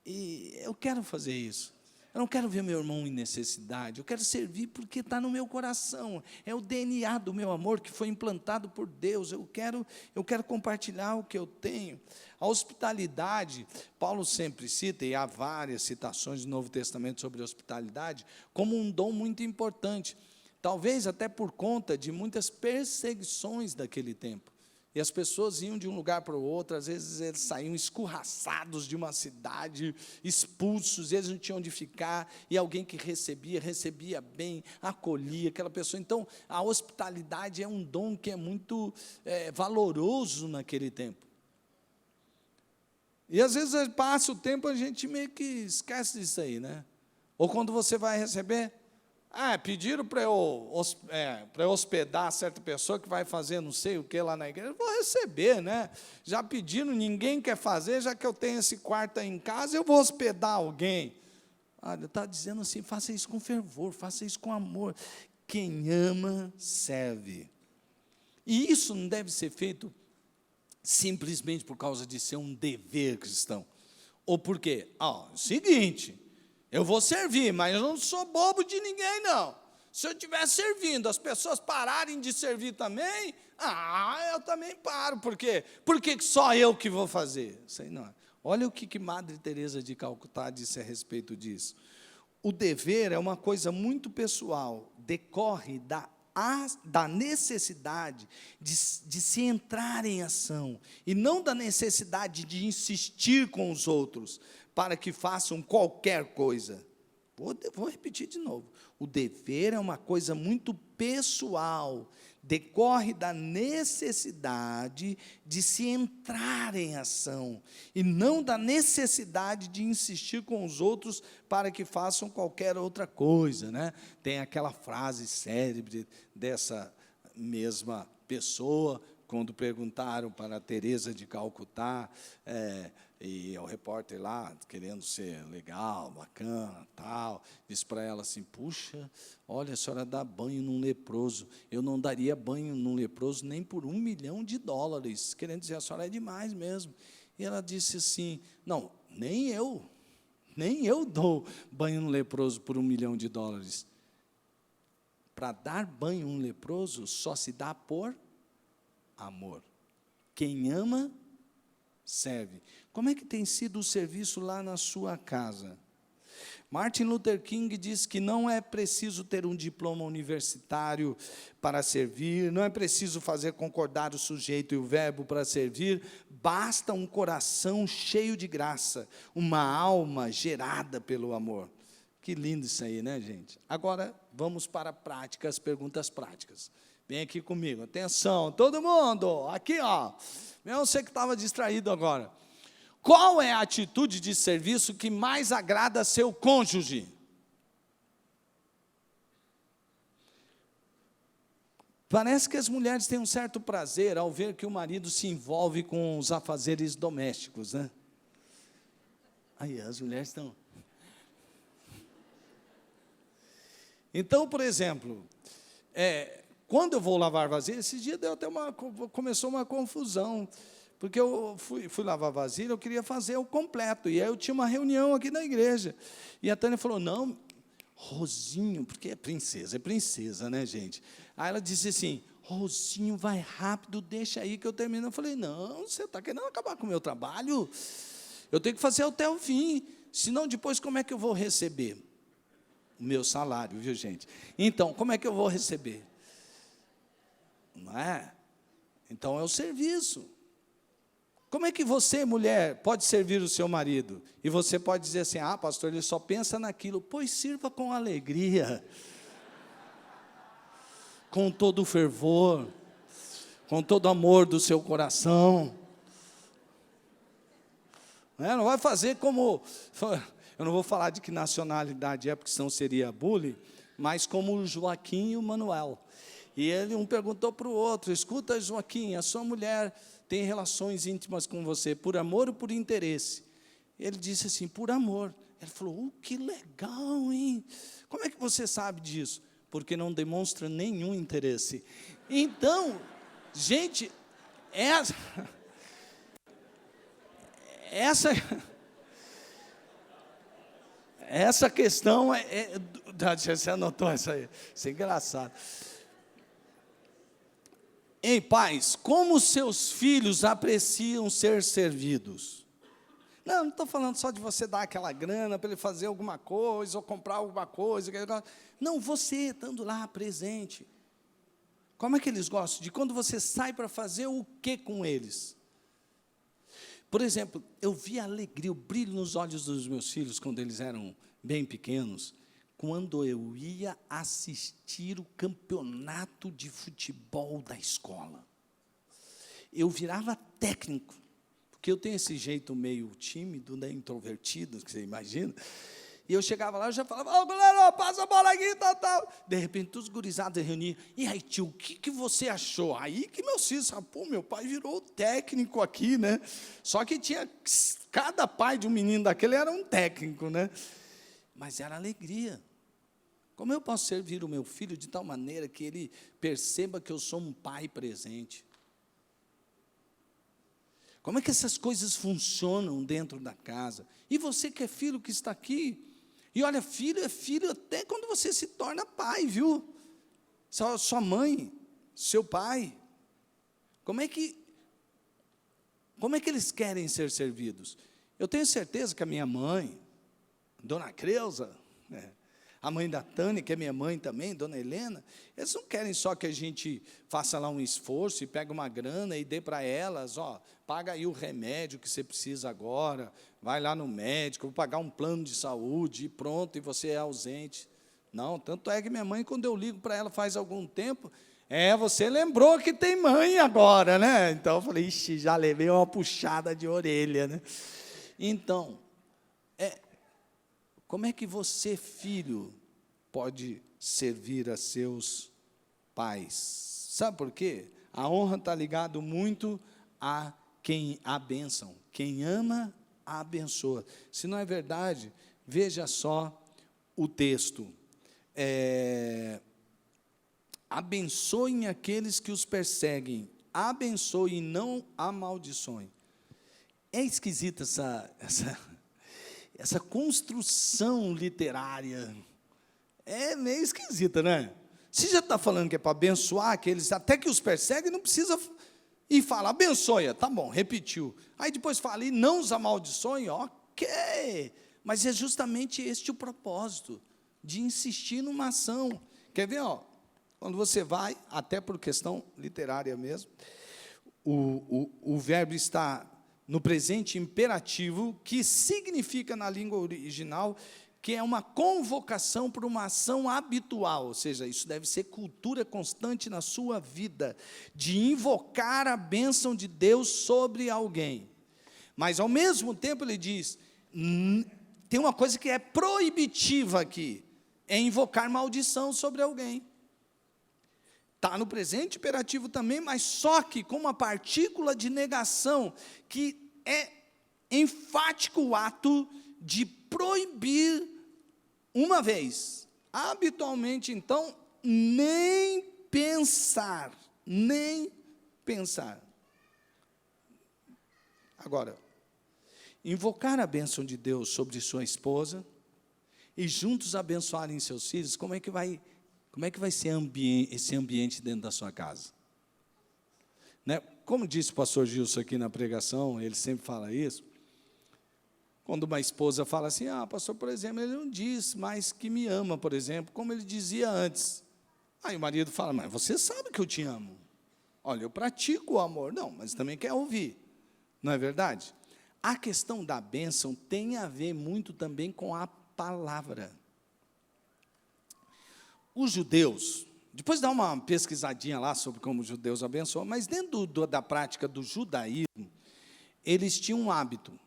e eu quero fazer isso. Eu não quero ver meu irmão em necessidade, eu quero servir porque está no meu coração, é o DNA do meu amor que foi implantado por Deus, eu quero compartilhar o que eu tenho. A hospitalidade, Paulo sempre cita, e há várias citações no Novo Testamento sobre a hospitalidade, como um dom muito importante, talvez até por conta de muitas perseguições daquele tempo. E as pessoas iam de um lugar para o outro, às vezes eles saíam escorraçados de uma cidade, expulsos, eles não tinham onde ficar, e alguém que recebia bem, acolhia aquela pessoa. Então, a hospitalidade é um dom que é muito valoroso naquele tempo. E às vezes passa o tempo, a gente meio que esquece disso aí, né? Ou quando você vai receber, pediram para eu hospedar certa pessoa que vai fazer não sei o que lá na igreja, eu vou receber, né? Já pediram, ninguém quer fazer, já que eu tenho esse quarto aí em casa, eu vou hospedar alguém. Está dizendo assim, faça isso com fervor, faça isso com amor. Quem ama, serve. E isso não deve ser feito simplesmente por causa de ser um dever cristão. Ou por quê? Seguinte, eu vou servir, mas eu não sou bobo de ninguém, não. Se eu estiver servindo, as pessoas pararem de servir também, eu também paro. Por quê? Porque só eu que vou fazer. Sei não. Olha o que Madre Teresa de Calcutá disse a respeito disso. O dever é uma coisa muito pessoal, decorre da necessidade de se entrar em ação, e não da necessidade de insistir com os outros, para que façam qualquer coisa. Vou repetir de novo. O dever é uma coisa muito pessoal, decorre da necessidade de se entrar em ação, e não da necessidade de insistir com os outros para que façam qualquer outra coisa, né? Tem aquela frase célebre dessa mesma pessoa, quando perguntaram para a Teresa de Calcutá, e o repórter lá, querendo ser legal, bacana, tal, disse para ela assim, puxa, olha, a senhora dá banho num leproso, eu não daria banho num leproso nem por $1 milhão, querendo dizer, a senhora é demais mesmo. E ela disse assim, não, nem eu dou banho num leproso por $1 milhão. Para dar banho num leproso, só se dá por amor. Quem ama, serve. Como é que tem sido o serviço lá na sua casa? Martin Luther King diz que não é preciso ter um diploma universitário para servir, não é preciso fazer concordar o sujeito e o verbo para servir, basta um coração cheio de graça, uma alma gerada pelo amor. Que lindo isso aí, né, gente? Agora, vamos para a prática, as perguntas práticas. Vem aqui comigo, atenção, todo mundo, aqui, mesmo você que estava distraído agora. Qual é a atitude de serviço que mais agrada seu cônjuge? Parece que as mulheres têm um certo prazer ao ver que o marido se envolve com os afazeres domésticos, né? Aí, as mulheres estão... Então, por exemplo, quando eu vou lavar vasilha, esse dia começou uma confusão, porque eu fui lavar vasilha, eu queria fazer o completo, e aí eu tinha uma reunião aqui na igreja, e a Tânia falou, não, Rosinho, porque é princesa, né, gente? Aí ela disse assim, Rosinho, vai rápido, deixa aí que eu termino. Eu falei, não, você está querendo acabar com o meu trabalho? Eu tenho que fazer até o fim, senão depois como é que eu vou receber? O meu salário, viu, gente? Então, como é que eu vou receber? Não é? Então, é o serviço. Como é que você, mulher, pode servir o seu marido? E você pode dizer assim, ah, pastor, ele só pensa naquilo. Pois sirva com alegria, com todo o fervor, com todo o amor do seu coração. Não vai fazer como... Eu não vou falar de que nacionalidade é, porque senão seria bullying, mas como o Joaquim e o Manuel. E ele um perguntou para o outro, escuta, Joaquim, a sua mulher tem relações íntimas com você, por amor ou por interesse? Ele disse assim, por amor. Ele falou, que legal, hein? Como é que você sabe disso? Porque não demonstra nenhum interesse. Então, gente, essa questão você anotou isso aí? Isso é engraçado. Ei, pais, como seus filhos apreciam ser servidos? Não estou falando só de você dar aquela grana para ele fazer alguma coisa, ou comprar alguma coisa. Não, você estando lá presente. Como é que eles gostam? De quando você sai para fazer o que com eles? Por exemplo, eu vi a alegria, o brilho nos olhos dos meus filhos, quando eles eram bem pequenos, quando eu ia assistir o campeonato de futebol da escola. Eu virava técnico, porque eu tenho esse jeito meio tímido, né, introvertido, que você imagina, e eu chegava lá, eu já falava, ô, galera, passa a bola aqui, tal. De repente, todos os gurizados reuniam, e aí, tio, o que você achou? Aí que meus filhos, pô, meu pai virou técnico aqui, né? Só que tinha, cada pai de um menino daquele era um técnico, né? Mas era alegria. Como eu posso servir o meu filho de tal maneira que ele perceba que eu sou um pai presente? Como é que essas coisas funcionam dentro da casa? E você que é filho que está aqui, e olha, filho é filho até quando você se torna pai, viu? Sua mãe, seu pai. Como é que eles querem ser servidos? Eu tenho certeza que a minha mãe, Dona Creuza, a mãe da Tânia, que é minha mãe também, Dona Helena, eles não querem só que a gente faça lá um esforço e pegue uma grana e dê para elas, ó, paga aí o remédio que você precisa agora, vai lá no médico, vou pagar um plano de saúde e pronto, e você é ausente. Não, tanto é que minha mãe, quando eu ligo para ela faz algum tempo, você lembrou que tem mãe agora, né? Então eu falei, ixi, já levei uma puxada de orelha, né? Então, como é que você, filho, pode servir a seus pais? Sabe por quê? A honra está ligada muito a quem a bênção. Quem ama, a abençoa. Se não é verdade, veja só o texto. Abençoem aqueles que os perseguem. Abençoe e não amaldiçoem. É esquisita essa construção literária. É meio esquisita, né? Se já está falando que é para abençoar aqueles, até que os perseguem, não precisa ir falar, abençoe, tá bom, repetiu. Aí depois fala, e não os amaldiçoem, ok. Mas é justamente este o propósito, de insistir numa ação. Quer ver, quando você vai, até por questão literária mesmo, o verbo está no presente imperativo, que significa na língua original que é uma convocação para uma ação habitual, ou seja, isso deve ser cultura constante na sua vida, de invocar a bênção de Deus sobre alguém. Mas, ao mesmo tempo, ele diz, tem uma coisa que é proibitiva aqui, é invocar maldição sobre alguém. Está no presente imperativo também, mas só que com uma partícula de negação, que é enfático o ato de proibir uma vez. Habitualmente, então, nem pensar, nem pensar. Agora, invocar a bênção de Deus sobre sua esposa e juntos abençoarem seus filhos, como é que vai ser esse ambiente dentro da sua casa? Né? Como disse o pastor Gilson aqui na pregação, ele sempre fala isso, quando uma esposa fala assim, pastor, por exemplo, ele não diz mais que me ama, por exemplo, como ele dizia antes. Aí o marido fala, mas você sabe que eu te amo. Olha, eu pratico o amor. Não, mas também quer ouvir. Não é verdade? A questão da bênção tem a ver muito também com a palavra. Os judeus, depois dá uma pesquisadinha lá sobre como os judeus abençoam, mas dentro da prática do judaísmo, eles tinham um hábito.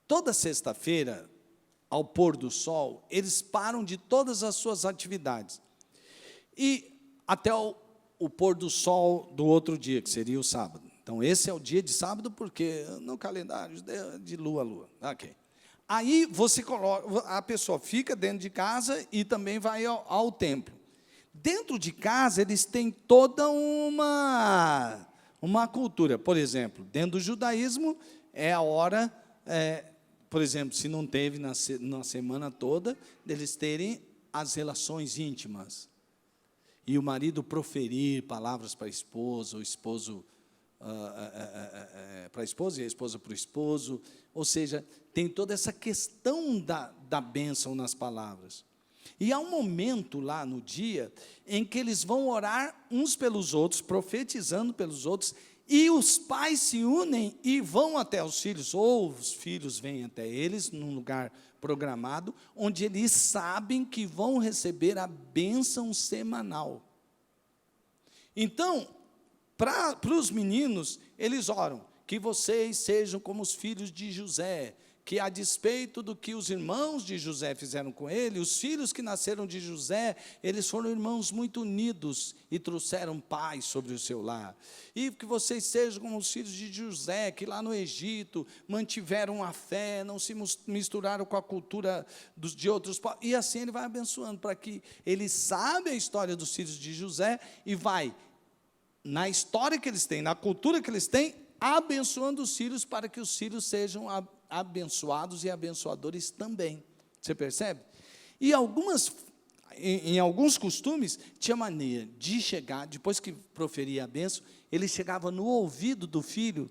Toda sexta-feira, ao pôr do sol, eles param de todas as suas atividades. E até o pôr do sol do outro dia, que seria o sábado. Então, esse é o dia de sábado, porque no calendário de lua a lua. Ok. Aí, você coloca, a pessoa fica dentro de casa e também vai ao templo. Dentro de casa, eles têm toda uma cultura. Por exemplo, dentro do judaísmo, é a hora... por exemplo, se não teve na semana toda, deles terem as relações íntimas. E o marido proferir palavras para a esposa, o esposo para a esposa e a esposa para o esposo. Ou seja, tem toda essa questão da bênção nas palavras. E há um momento lá no dia em que eles vão orar uns pelos outros, profetizando pelos outros, e os pais se unem e vão até os filhos, ou os filhos vêm até eles, num lugar programado, onde eles sabem que vão receber a bênção semanal. Então, para os meninos, eles oram, que vocês sejam como os filhos de José, que a despeito do que os irmãos de José fizeram com ele, os filhos que nasceram de José, eles foram irmãos muito unidos e trouxeram paz sobre o seu lar. E que vocês sejam como os filhos de José, que lá no Egito mantiveram a fé, não se misturaram com a cultura de outros povos. E assim ele vai abençoando, para que ele saiba a história dos filhos de José e vai, na história que eles têm, na cultura que eles têm, abençoando os filhos, para que os filhos sejam abençoados e abençoadores também. Você percebe? E em alguns costumes, tinha maneira de chegar, depois que proferia a bênção, ele chegava no ouvido do filho,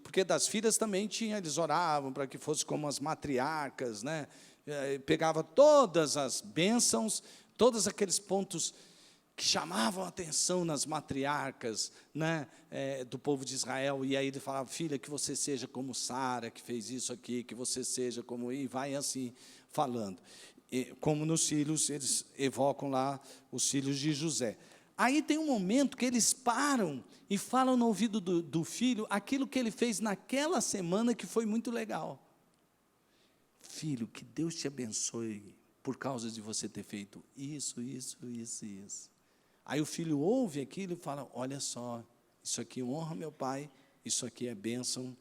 porque das filhas também tinha, eles oravam para que fosse como as matriarcas, né? Pegava todas as bênçãos, todos aqueles pontos que chamavam a atenção nas matriarcas, né, do povo de Israel, e aí ele falava, filha, que você seja como Sara, que fez isso aqui, que você seja como... E vai assim, falando. E, como nos filhos, eles evocam lá os filhos de José. Aí tem um momento que eles param e falam no ouvido do filho aquilo que ele fez naquela semana, que foi muito legal. Filho, que Deus te abençoe por causa de você ter feito isso, isso, isso e isso. Aí o filho ouve aquilo e fala, olha só, isso aqui honra meu pai, isso aqui é bênção.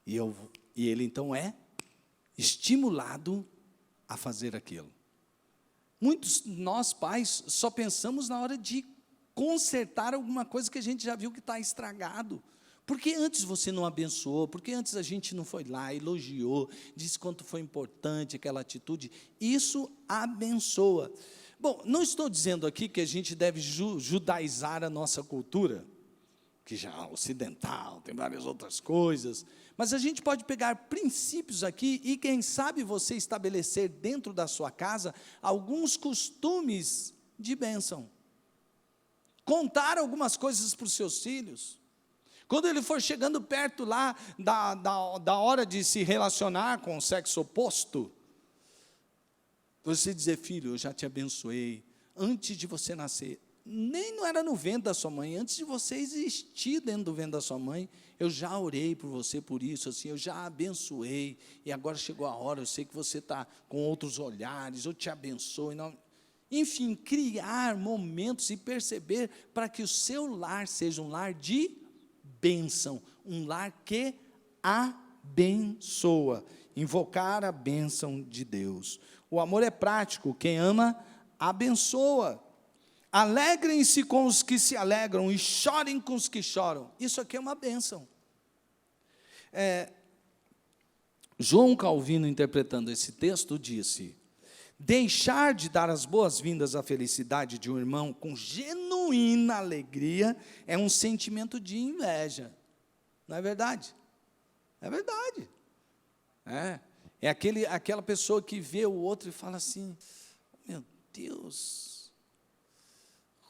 E ele então é estimulado a fazer aquilo. Muitos nós pais só pensamos na hora de consertar alguma coisa que a gente já viu que está estragado. Por que antes você não abençoou? Por que antes a gente não foi lá, elogiou, disse quanto foi importante aquela atitude? Isso abençoa. Bom, não estou dizendo aqui que a gente deve judaizar a nossa cultura, que já é ocidental, tem várias outras coisas, mas a gente pode pegar princípios aqui e, quem sabe, você estabelecer dentro da sua casa alguns costumes de bênção. Contar algumas coisas para os seus filhos. Quando ele for chegando perto lá da hora de se relacionar com o sexo oposto, você dizer, filho, eu já te abençoei, antes de você nascer, nem não era no ventre da sua mãe, antes de você existir dentro do ventre da sua mãe, eu já orei por você por isso, assim, eu já abençoei, e agora chegou a hora, eu sei que você está com outros olhares, eu te abençoo. Enfim, criar momentos e perceber para que o seu lar seja um lar de bênção, um lar que abençoa, invocar a bênção de Deus. O amor é prático, quem ama, abençoa. Alegrem-se com os que se alegram e chorem com os que choram. Isso aqui é uma bênção. João Calvino, interpretando esse texto, disse: deixar de dar as boas-vindas à felicidade de um irmão com genuína alegria é um sentimento de inveja. Não é verdade? É verdade. É aquela pessoa que vê o outro e fala assim: meu Deus,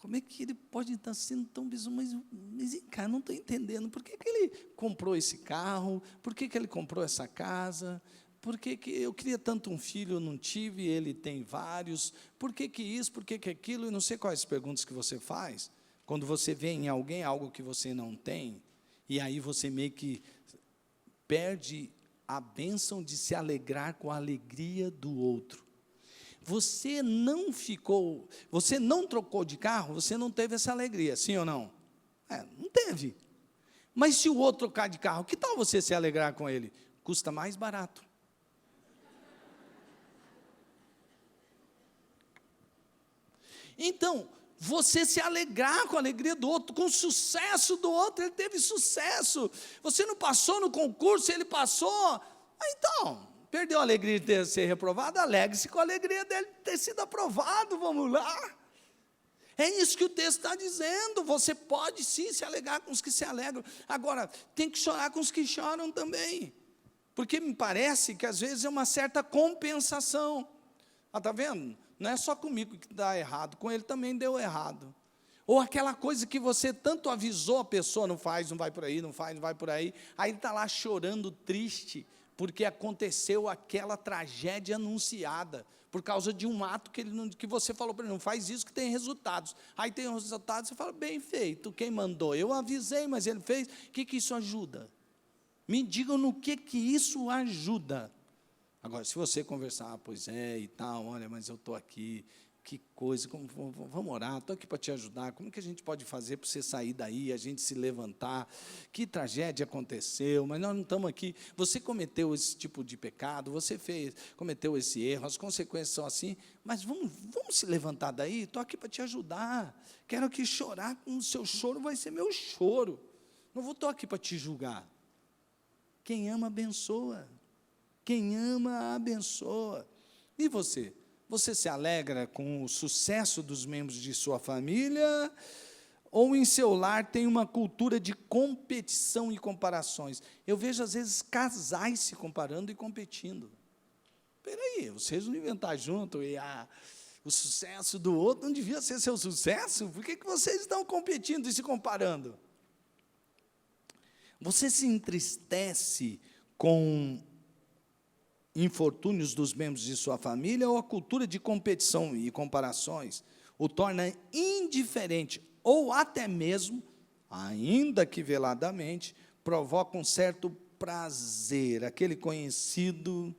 como é que ele pode estar sendo tão bizarro? Mas cara, não estou entendendo. Por que ele comprou esse carro? Por que ele comprou essa casa? Por que eu queria tanto um filho, eu não tive, ele tem vários? Por que isso, por que aquilo? E não sei quais perguntas que você faz, quando você vê em alguém algo que você não tem, e aí você meio que perde a bênção de se alegrar com a alegria do outro. Você não trocou de carro, você não teve essa alegria, sim ou não? Não teve. Mas se o outro trocar de carro, que tal você se alegrar com ele? Custa mais barato. Então, você se alegrar com a alegria do outro, com o sucesso do outro, ele teve sucesso. Você não passou no concurso, ele passou. Então, perdeu a alegria de ser reprovado? Alegre-se com a alegria dele ter sido aprovado, vamos lá. É isso que o texto está dizendo. Você pode sim se alegrar com os que se alegram. Agora, tem que chorar com os que choram também. Porque me parece que às vezes é uma certa compensação. Está vendo? Não é só comigo que dá errado, com ele também deu errado. Ou aquela coisa que você tanto avisou a pessoa, não faz, não vai por aí, não faz, não vai por aí. Aí ele está lá chorando, triste, porque aconteceu aquela tragédia anunciada, por causa de um ato que você falou para ele, não faz isso que tem resultados. Aí tem os resultados, você fala, bem feito, quem mandou? Eu avisei, mas ele fez. O que isso ajuda? Me digam no que isso ajuda. Agora, se você conversar, pois é, e tal, olha, mas eu estou aqui, que coisa, vamos orar, estou aqui para te ajudar, como que a gente pode fazer para você sair daí, a gente se levantar, que tragédia aconteceu, mas nós não estamos aqui, você cometeu esse tipo de pecado, você cometeu esse erro, as consequências são assim, mas vamos se levantar daí, estou aqui para te ajudar, quero aqui chorar, com o seu choro vai ser meu choro, não estou aqui para te julgar. Quem ama, abençoa. Quem ama, abençoa. E você? Você se alegra com o sucesso dos membros de sua família? Ou em seu lar tem uma cultura de competição e comparações? Eu vejo, às vezes, casais se comparando e competindo. Espera aí, vocês não deviam estar juntos e o sucesso do outro não devia ser seu sucesso? Por que vocês estão competindo e se comparando? Você se entristece com infortúnios dos membros de sua família, ou a cultura de competição e comparações o torna indiferente, ou até mesmo, ainda que veladamente, provoca um certo prazer, aquele conhecido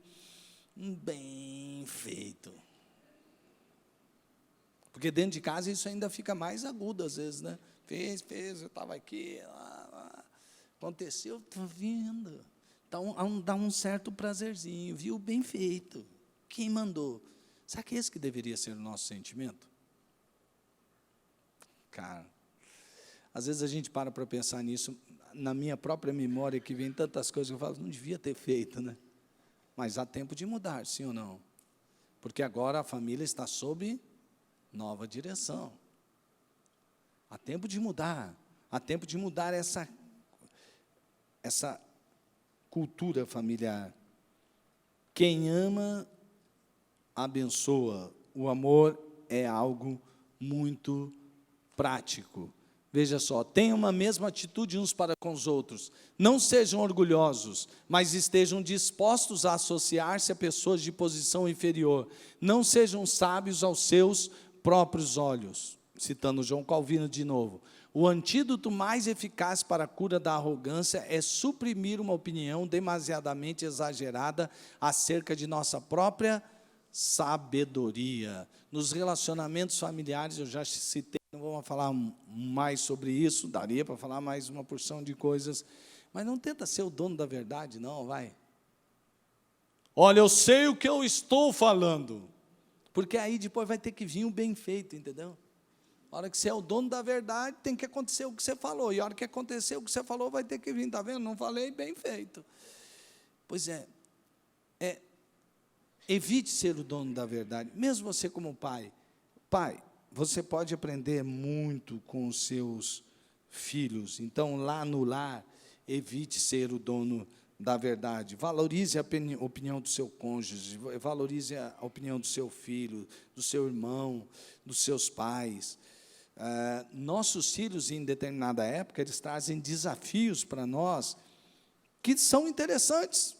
bem feito. Porque dentro de casa isso ainda fica mais agudo às vezes, né? Fez, eu estava aqui, aconteceu, estou vendo. Dá um certo prazerzinho, viu? Bem feito. Quem mandou? Será que esse que deveria ser o nosso sentimento? Cara, às vezes a gente para pensar nisso, na minha própria memória, que vem tantas coisas que eu falo, não devia ter feito, né? Mas há tempo de mudar, sim ou não? Porque agora a família está sob nova direção. Há tempo de mudar essa cultura familiar. Quem ama, abençoa. O amor é algo muito prático. Veja só, tenham uma mesma atitude uns para com os outros. Não sejam orgulhosos, mas estejam dispostos a associar-se a pessoas de posição inferior. Não sejam sábios aos seus próprios olhos. Citando João Calvino de novo. O antídoto mais eficaz para a cura da arrogância é suprimir uma opinião demasiadamente exagerada acerca de nossa própria sabedoria. Nos relacionamentos familiares, eu já citei, não vamos falar mais sobre isso, daria para falar mais uma porção de coisas, mas não tenta ser o dono da verdade, não, vai. Olha, eu sei o que eu estou falando, porque aí depois vai ter que vir o bem feito, entendeu? A hora que você é o dono da verdade, tem que acontecer o que você falou. E a hora que acontecer o que você falou, vai ter que vir. Está vendo? Não falei, bem feito. Pois evite ser o dono da verdade. Mesmo você como pai. Pai, você pode aprender muito com os seus filhos. Então, lá no lar, evite ser o dono da verdade. Valorize a opinião do seu cônjuge, valorize a opinião do seu filho, do seu irmão, dos seus pais. Nossos filhos, em determinada época, eles trazem desafios para nós que são interessantes.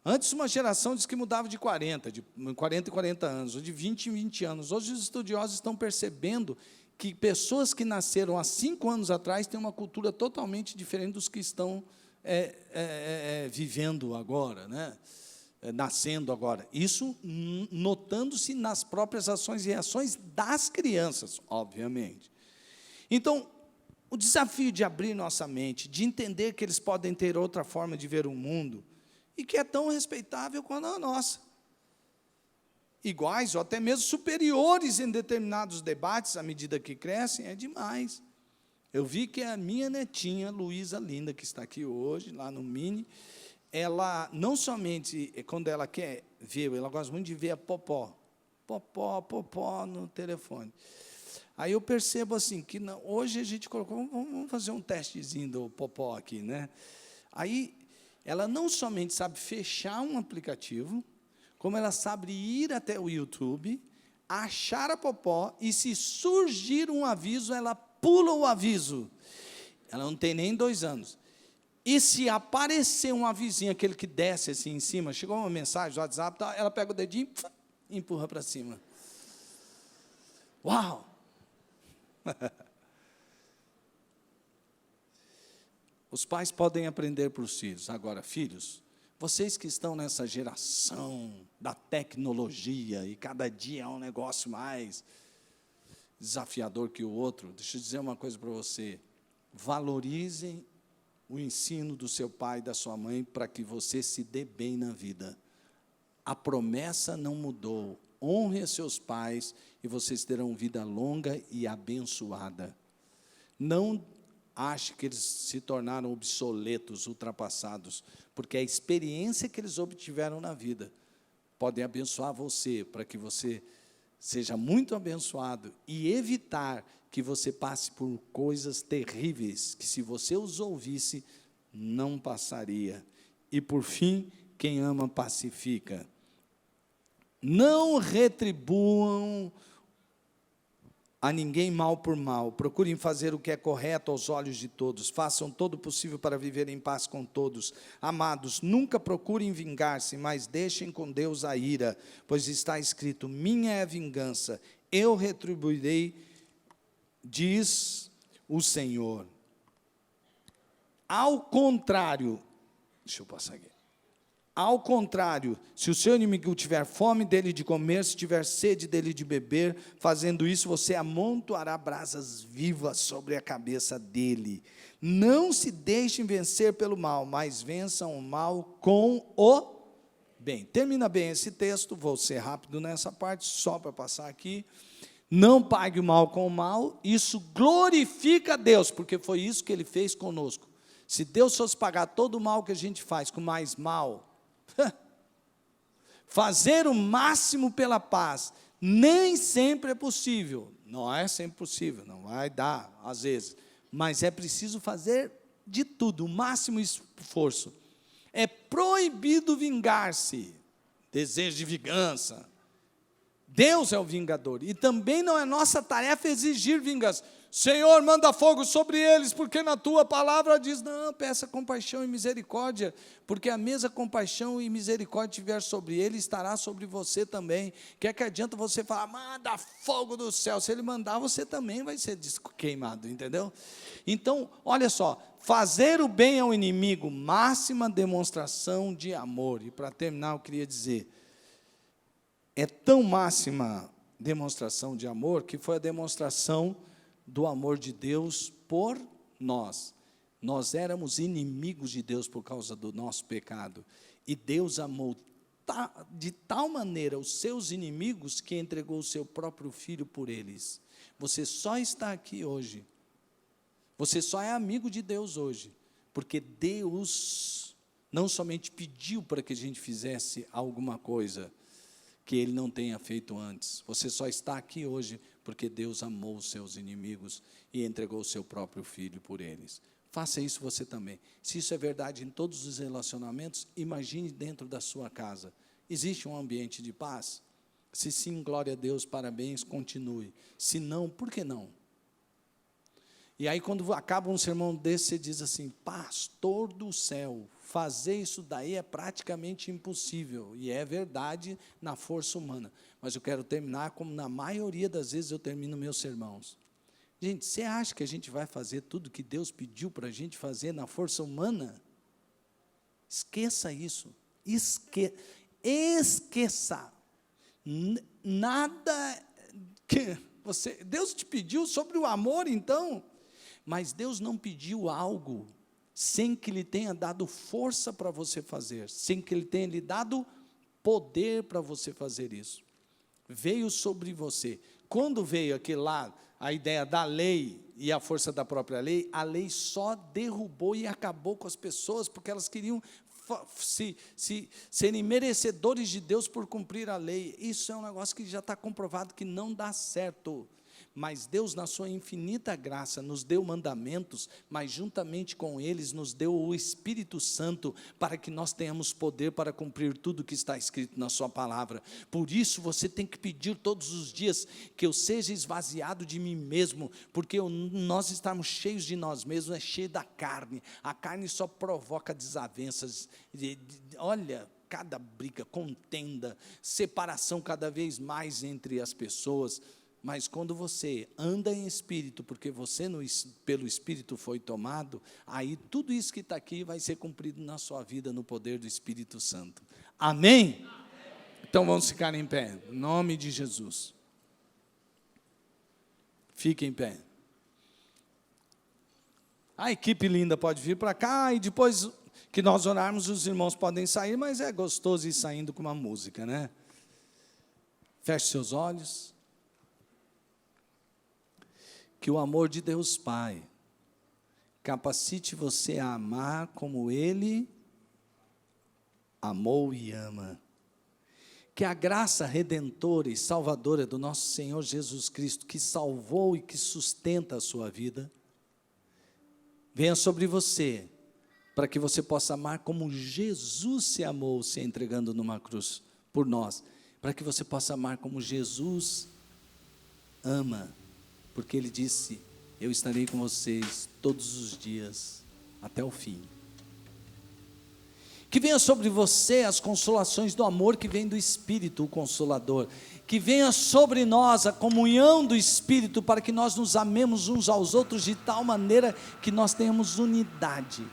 Antes, uma geração diz que mudava de 40 em 40 anos, ou de 20 em 20 anos. Hoje, os estudiosos estão percebendo que pessoas que nasceram há 5 anos atrás têm uma cultura totalmente diferente dos que estão vivendo agora, né? Nascendo agora. Isso notando-se nas próprias ações e reações das crianças, obviamente. Então, o desafio de abrir nossa mente, de entender que eles podem ter outra forma de ver o mundo, e que é tão respeitável quanto a nossa. Iguais ou até mesmo superiores em determinados debates, à medida que crescem, é demais. Eu vi que a minha netinha, Luísa Linda, que está aqui hoje, lá no Mini, ela, não somente, quando ela quer ver, ela gosta muito de ver a Popó no telefone. Aí eu percebo assim, que não, hoje a gente colocou, vamos fazer um testezinho do Popó aqui, né? Aí, ela não somente sabe fechar um aplicativo, como ela sabe ir até o YouTube, achar a Popó, e se surgir um aviso, ela pula o aviso. Ela não tem nem 2 anos. E se aparecer um avisinho, aquele que desce assim em cima, chegou uma mensagem do WhatsApp, ela pega o dedinho e empurra para cima. Uau! Os pais podem aprender para os filhos. Agora, filhos, vocês que estão nessa geração da tecnologia, e cada dia é um negócio mais desafiador que o outro, deixa eu dizer uma coisa para você. Valorizem o ensino do seu pai e da sua mãe para que você se dê bem na vida. A promessa não mudou. Honre a seus pais e vocês terão vida longa e abençoada. Não ache que eles se tornaram obsoletos, ultrapassados, porque a experiência que eles obtiveram na vida pode abençoar você, para que você seja muito abençoado e evitar que você passe por coisas terríveis, que se você os ouvisse, não passaria. E, por fim, quem ama pacifica. Não retribuam a ninguém mal por mal, procurem fazer o que é correto aos olhos de todos, façam todo o possível para viver em paz com todos. Amados, nunca procurem vingar-se, mas deixem com Deus a ira, pois está escrito, minha é a vingança, eu retribuirei, diz o Senhor. Ao contrário, deixa eu passar aqui. Ao contrário, se o seu inimigo tiver fome dele de comer, se tiver sede dele de beber, fazendo isso, você amontoará brasas vivas sobre a cabeça dele. Não se deixem vencer pelo mal, mas vençam o mal com o bem. Termina bem esse texto, vou ser rápido nessa parte, só para passar aqui. Não pague o mal com o mal, isso glorifica a Deus, porque foi isso que Ele fez conosco. Se Deus fosse pagar todo o mal que a gente faz com mais mal, fazer o máximo pela paz, nem sempre é possível, não é sempre possível, não vai dar, às vezes, mas é preciso fazer de tudo, o máximo esforço. É proibido vingar-se, desejo de vingança. Deus é o vingador, e também não é nossa tarefa exigir vingança. Senhor, manda fogo sobre eles, porque na tua palavra diz, não, peça compaixão e misericórdia, porque a mesma compaixão e misericórdia tiver sobre ele, estará sobre você também. Que adianta você falar, manda fogo do céu, se ele mandar, você também vai ser queimado, entendeu? Então, olha só, fazer o bem ao inimigo, máxima demonstração de amor. E para terminar, eu queria dizer, é tão máxima demonstração de amor, que foi a demonstração do amor de Deus por nós. Nós éramos inimigos de Deus por causa do nosso pecado, e Deus amou de tal maneira os seus inimigos que entregou o seu próprio filho por eles. Você só está aqui hoje. Você só é amigo de Deus hoje, porque Deus não somente pediu para que a gente fizesse alguma coisa que Ele não tenha feito antes. Você só está aqui hoje porque Deus amou os seus inimigos e entregou o seu próprio filho por eles. Faça isso você também. Se isso é verdade em todos os relacionamentos, imagine dentro da sua casa. Existe um ambiente de paz? Se sim, glória a Deus, parabéns, continue. Se não, por que não? E aí, quando acaba um sermão desse, você diz assim: pastor do céu, fazer isso daí é praticamente impossível. E é verdade na força humana. Mas eu quero terminar como na maioria das vezes eu termino meus sermãos. Gente, você acha que a gente vai fazer tudo que Deus pediu para a gente fazer na força humana? Esqueça isso. Esqueça. Nada que Deus te pediu sobre o amor, então. Mas Deus não pediu algo sem que Ele tenha dado força para você fazer, sem que Ele tenha lhe dado poder para você fazer isso. Veio sobre você. Quando veio aquele lá, a ideia da lei e a força da própria lei, a lei só derrubou e acabou com as pessoas, porque elas queriam serem merecedores de Deus por cumprir a lei. Isso é um negócio que já está comprovado que não dá certo. Mas Deus, na sua infinita graça, nos deu mandamentos, mas juntamente com eles nos deu o Espírito Santo, para que nós tenhamos poder para cumprir tudo que está escrito na sua palavra. Por isso você tem que pedir todos os dias que eu seja esvaziado de mim mesmo, porque nós estarmos cheios de nós mesmos é cheio da carne. A carne só provoca desavenças. Olha, cada briga, contenda, separação cada vez mais entre as pessoas. Mas quando você anda em espírito, porque você pelo Espírito foi tomado, aí tudo isso que está aqui vai ser cumprido na sua vida, no poder do Espírito Santo. Amém? Então vamos ficar em pé, em nome de Jesus. Fique em pé. A equipe linda pode vir para cá, e depois que nós orarmos, os irmãos podem sair, mas é gostoso ir saindo com uma música, né? Feche seus olhos. Que o amor de Deus Pai capacite você a amar como Ele amou e ama. Que a graça redentora e salvadora do nosso Senhor Jesus Cristo, que salvou e que sustenta a sua vida, venha sobre você, para que você possa amar como Jesus se amou, se entregando numa cruz por nós, para que você possa amar como Jesus ama. Porque Ele disse: eu estarei com vocês todos os dias, até o fim. Que venha sobre você as consolações do amor que vem do Espírito, o Consolador. Que venha sobre nós a comunhão do Espírito, para que nós nos amemos uns aos outros de tal maneira que nós tenhamos unidade.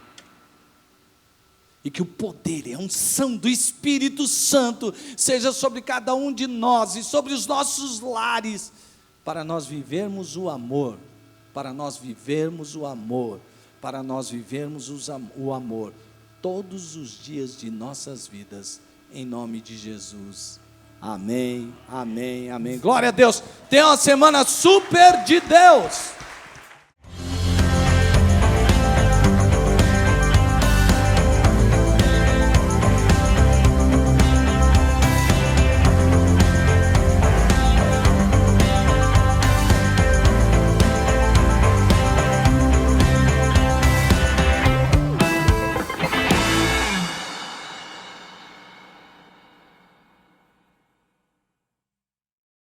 E que o poder e a unção do Espírito Santo seja sobre cada um de nós e sobre os nossos lares, para nós vivermos o amor, para nós vivermos o amor, para nós vivermos o amor, todos os dias de nossas vidas, em nome de Jesus. Amém, amém, amém. Glória a Deus. Tenha uma semana super de Deus.